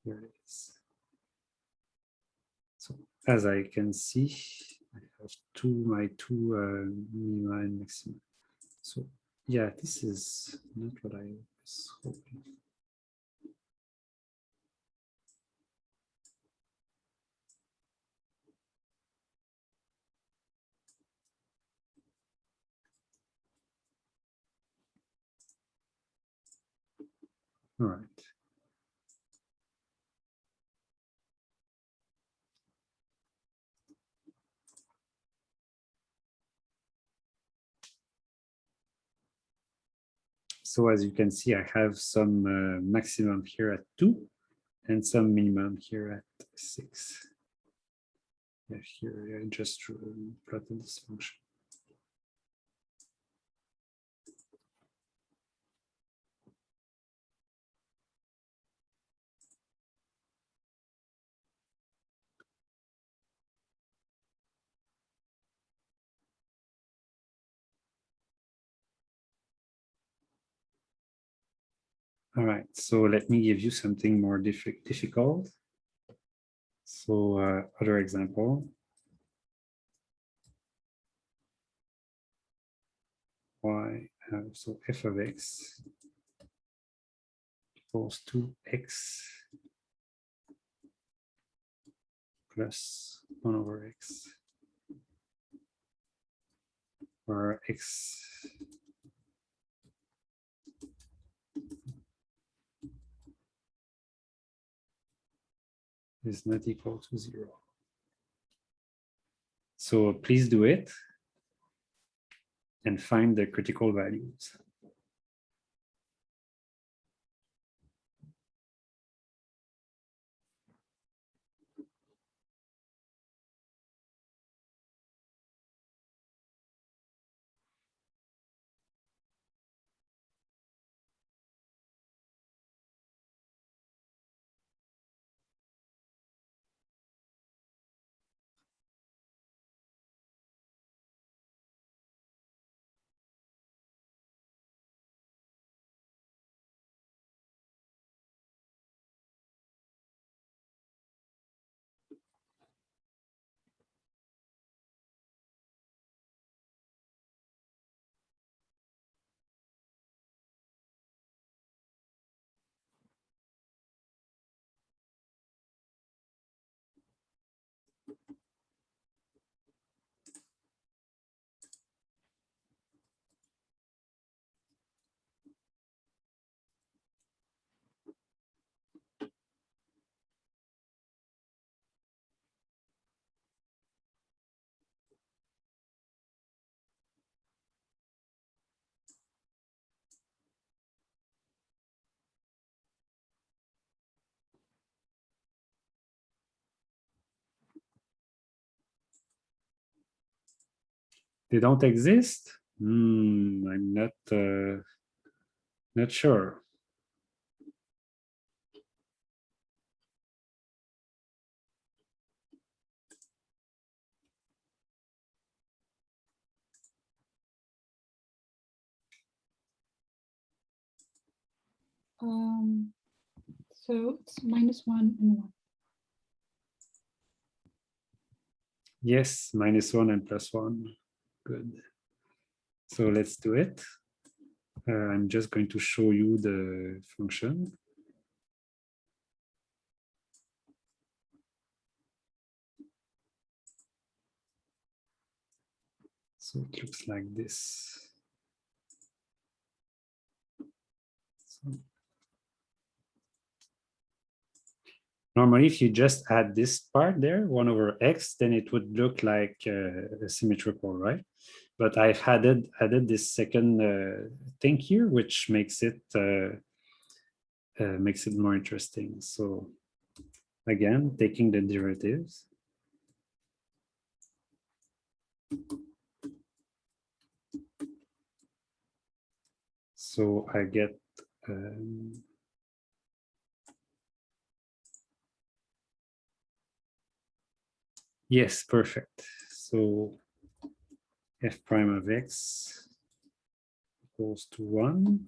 [SPEAKER 1] Here it is. So as I can see, I have my two minima and maxima. So yeah, this is not what I was hoping. All right. So as you can see, I have some maximum here at 2 and some minimum here at 6. Yeah, here I just plotted this function. All right, so let me give you something more difficult. So other example. Y, so f of x equals to x plus 1 over x, where x is not equal to 0. So please do it and find the critical values. They don't exist? I'm not sure.
[SPEAKER 4] So it's -1 and 1.
[SPEAKER 1] Yes, -1 and +1. Good. So let's do it. I'm just going to show you the function. So it looks like this. So normally, if you just add this part there, 1/x, then it would look like symmetrical, right? But I've added this second thing here, which makes it more interesting. So again, taking the derivatives. So I get yes, perfect. So f prime of x equals to 1.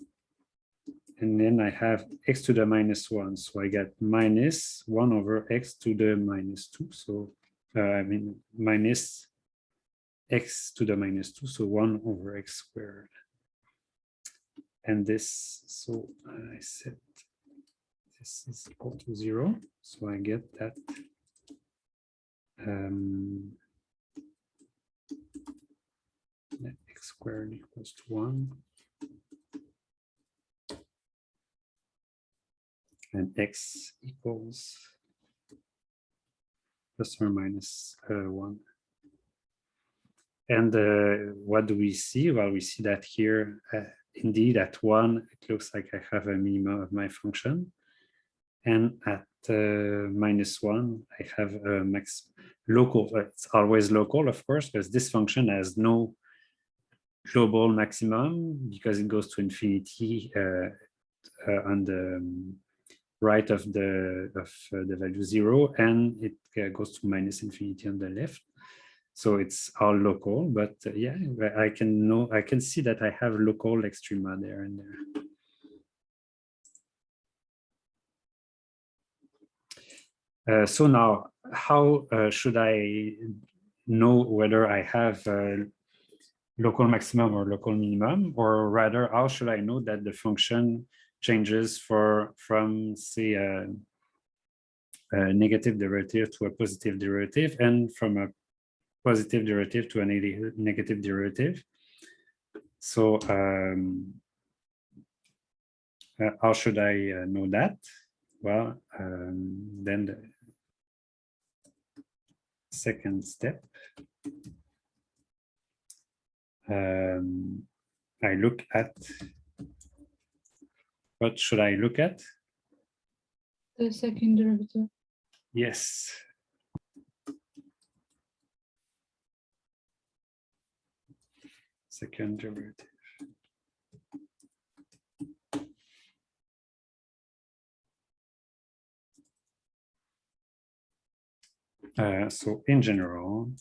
[SPEAKER 1] And then I have x to the -1. So I get -1/x to the -2. So I mean minus x to the -2. So 1/x squared. And this, so I said this is equal to 0. So I get that x squared equals to 1. And x equals ±1. And what do we see? Well, we see that here, indeed, at 1, it looks like I have a minimum of my function. And at -1, I have a max local. It's always local, of course, because this function has no global maximum because it goes to infinity on the right of the value 0, and it goes to -infinity on the left. So it's all local, but yeah, I can see that I have local extrema there and there. So now, how should I know whether I have local maximum or local minimum, or rather, how should I know that the function changes from say a negative derivative to a positive derivative, and from a positive derivative to a negative derivative? So how should I know that? Well, then the second step, I look at, what should I look at?
[SPEAKER 4] The second derivative.
[SPEAKER 1] Yes. Second derivative. So in general,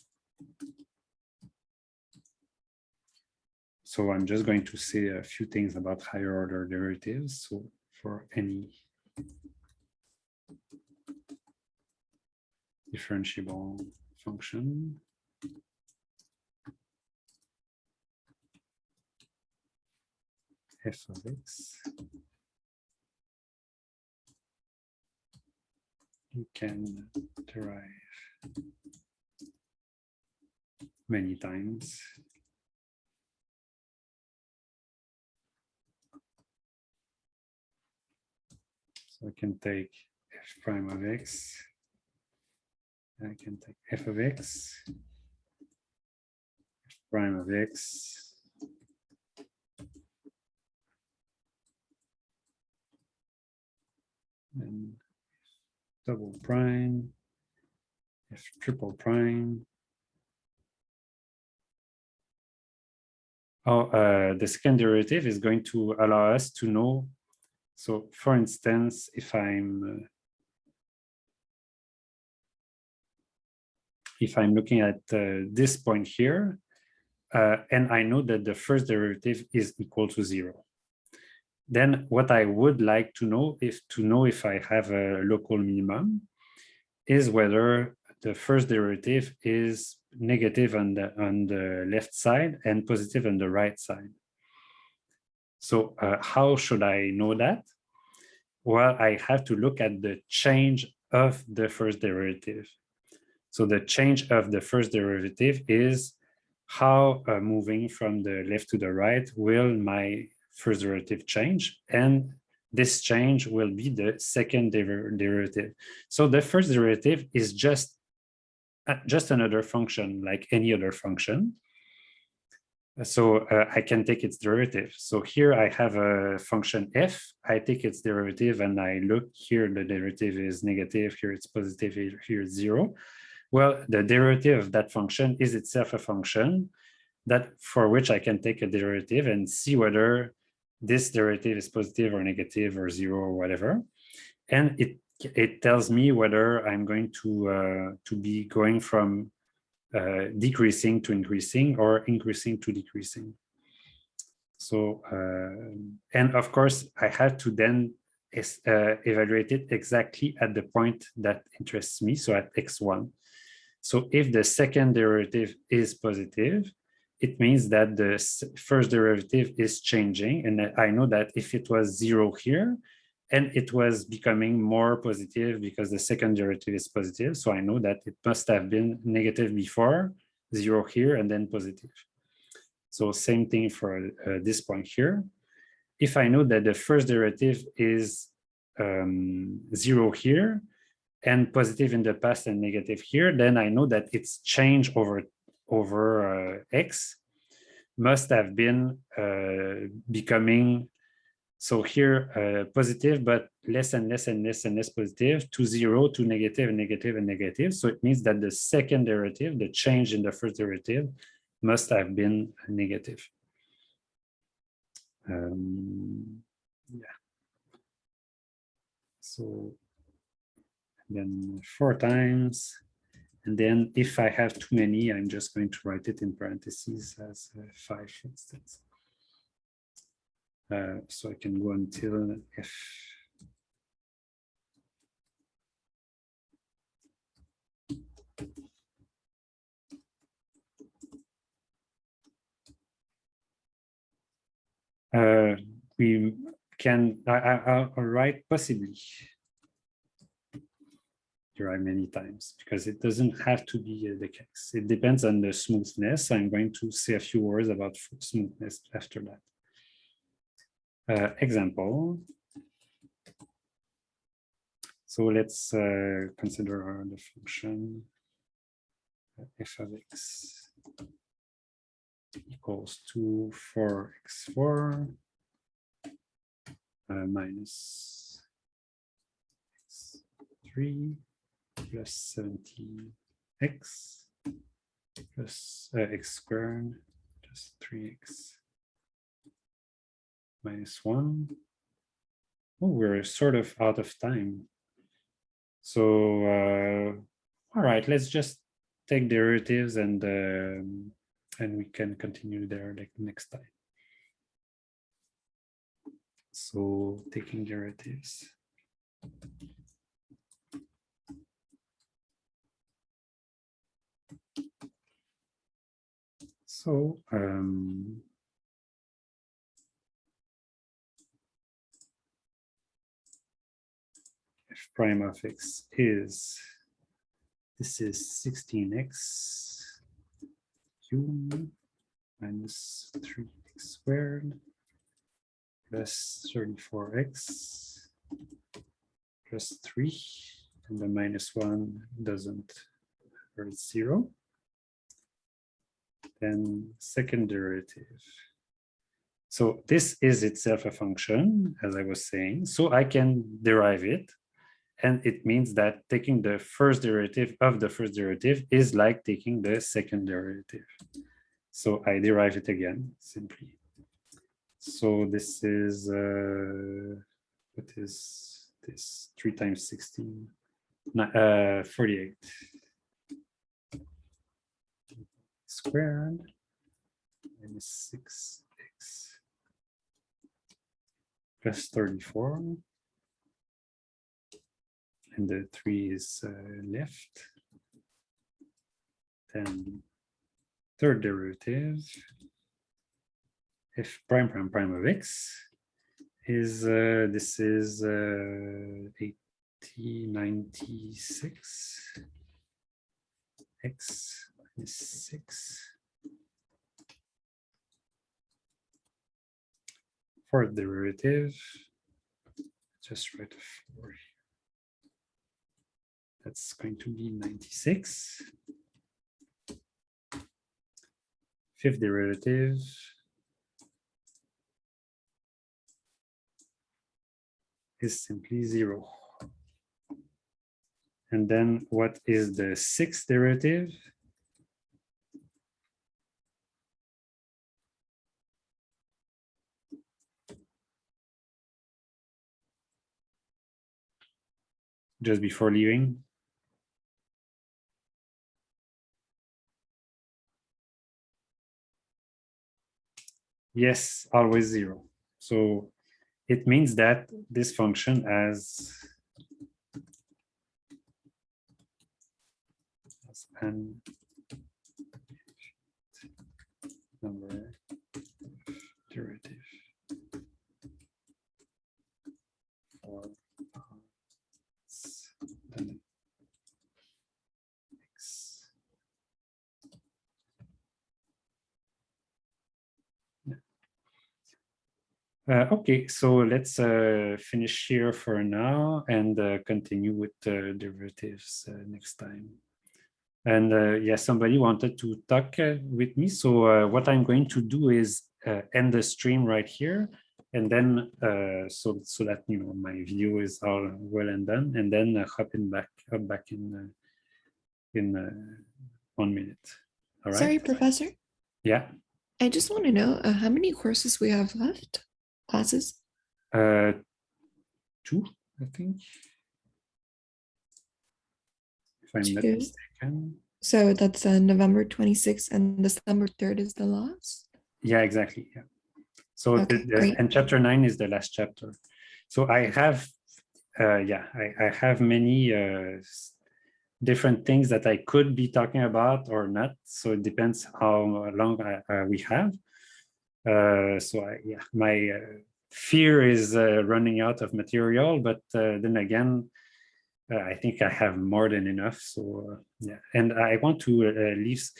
[SPEAKER 1] so I'm just going to say a few things about higher order derivatives. So for any differentiable function, f of x, you can derive many times. So I can take f prime of x, I can take f of x, f prime of x, and double prime, f triple prime, the second derivative is going to allow us to know. So for instance, if I'm looking at this point here, and I know that the first derivative is equal to 0. Then what I would like to know if I have a local minimum is whether the first derivative is negative on the left side and positive on the right side. So how should I know that? Well, I have to look at the change of the first derivative. So the change of the first derivative is how moving from the left to the right will my first derivative change, and this change will be the second derivative. So the first derivative is just another function like any other function. So I can take its derivative. So here I have a function f, I take its derivative and I look here, the derivative is negative, here it's positive, here it's 0. Well, the derivative of that function is itself a function that for which I can take a derivative and see whether this derivative is positive or negative or 0 or whatever. And it tells me whether I'm going to be going from decreasing to increasing or increasing to decreasing. So, and of course, I have to then evaluate it exactly at the point that interests me, so at x1. So if the second derivative is positive, it means that the first derivative is changing. And I know that if it was 0 here, and it was becoming more positive because the second derivative is positive, so I know that it must have been negative before, 0 here, and then positive. So same thing for this point here. If I know that the first derivative is 0 here, and positive in the past and negative here, then I know that its change over x must have been becoming, so here positive, but less and less and less and less positive, to 0, to negative and negative and negative. So it means that the second derivative, the change in the first derivative, must have been negative. Yeah. So then 4 times, and then if I have too many, I'm just going to write it in parentheses as 5, for instance. So I can go until f. We can, I'll write possibly. Derive many times because it doesn't have to be the case. It depends on the smoothness. I'm going to say a few words about smoothness after that. Example. So let's consider the function f of x equals to 4x4 minus x3 plus 17x plus x squared plus 3x minus 1. Oh, we're sort of out of time. So, all right, let's just take derivatives and we can continue there like next time. So taking derivatives. So f prime of x is, this is 16x cubed minus 3x squared plus 34x plus 3, and the minus 1 doesn't, or it's 0. Then second derivative. So this is itself a function, as I was saying, so I can derive it. And it means that taking the first derivative of the first derivative is like taking the second derivative. So I derive it again, simply. So this is, what is this? 3 times 16, 48. Squared minus 6x plus 34. And the 3 is left. Then third derivative, f prime prime prime of x is, this is 96 x minus 6. Fourth derivative, just write a 4. That's going to be 96. Fifth derivative is simply 0. And then what is the sixth derivative? Just before leaving. Yes, always 0. So it means that this function has an number derivative for x. Okay, so let's finish here for now and continue with derivatives next time. And yeah, somebody wanted to talk with me. So what I'm going to do is end the stream right here. And then so that, you know, my video is all well and done, and then hop back in 1 minute. All right.
[SPEAKER 5] Sorry, Professor.
[SPEAKER 1] Yeah.
[SPEAKER 5] I just want to know how many courses we have left, classes?
[SPEAKER 1] 2, I think. If I'm not
[SPEAKER 5] 2.
[SPEAKER 1] mistaken.
[SPEAKER 5] So that's November 26th and December 3rd is the last?
[SPEAKER 1] Yeah, exactly. Yeah. So
[SPEAKER 5] Okay, great.
[SPEAKER 1] and chapter 9 is the last chapter. So I have, yeah, I have many different things that I could be talking about or not. So it depends how long we have. So yeah, my fear is running out of material, but then again, I think I have more than enough. So yeah, and I want to leave.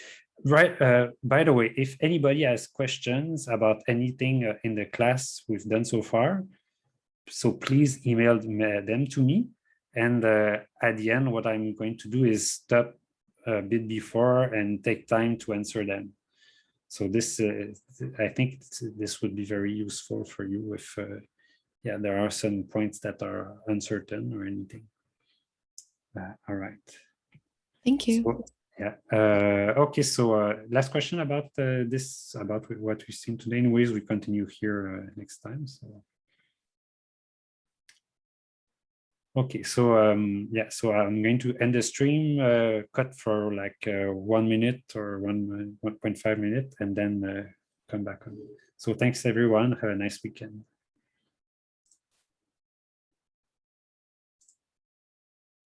[SPEAKER 1] Right. By the way, if anybody has questions about anything in the class we've done so far, so please email them to me. And at the end, what I'm going to do is stop a bit before and take time to answer them. So this, I think this would be very useful for you if, yeah, there are some points that are uncertain or anything. All right.
[SPEAKER 5] Thank you.
[SPEAKER 1] So, yeah. Okay. So last question about this, about what we've seen today. Anyways, we continue here next time. So. Okay. So yeah. So I'm going to end the stream, cut for like 1 minute or 1.5 minutes, and then come back on. So thanks everyone. Have a nice weekend.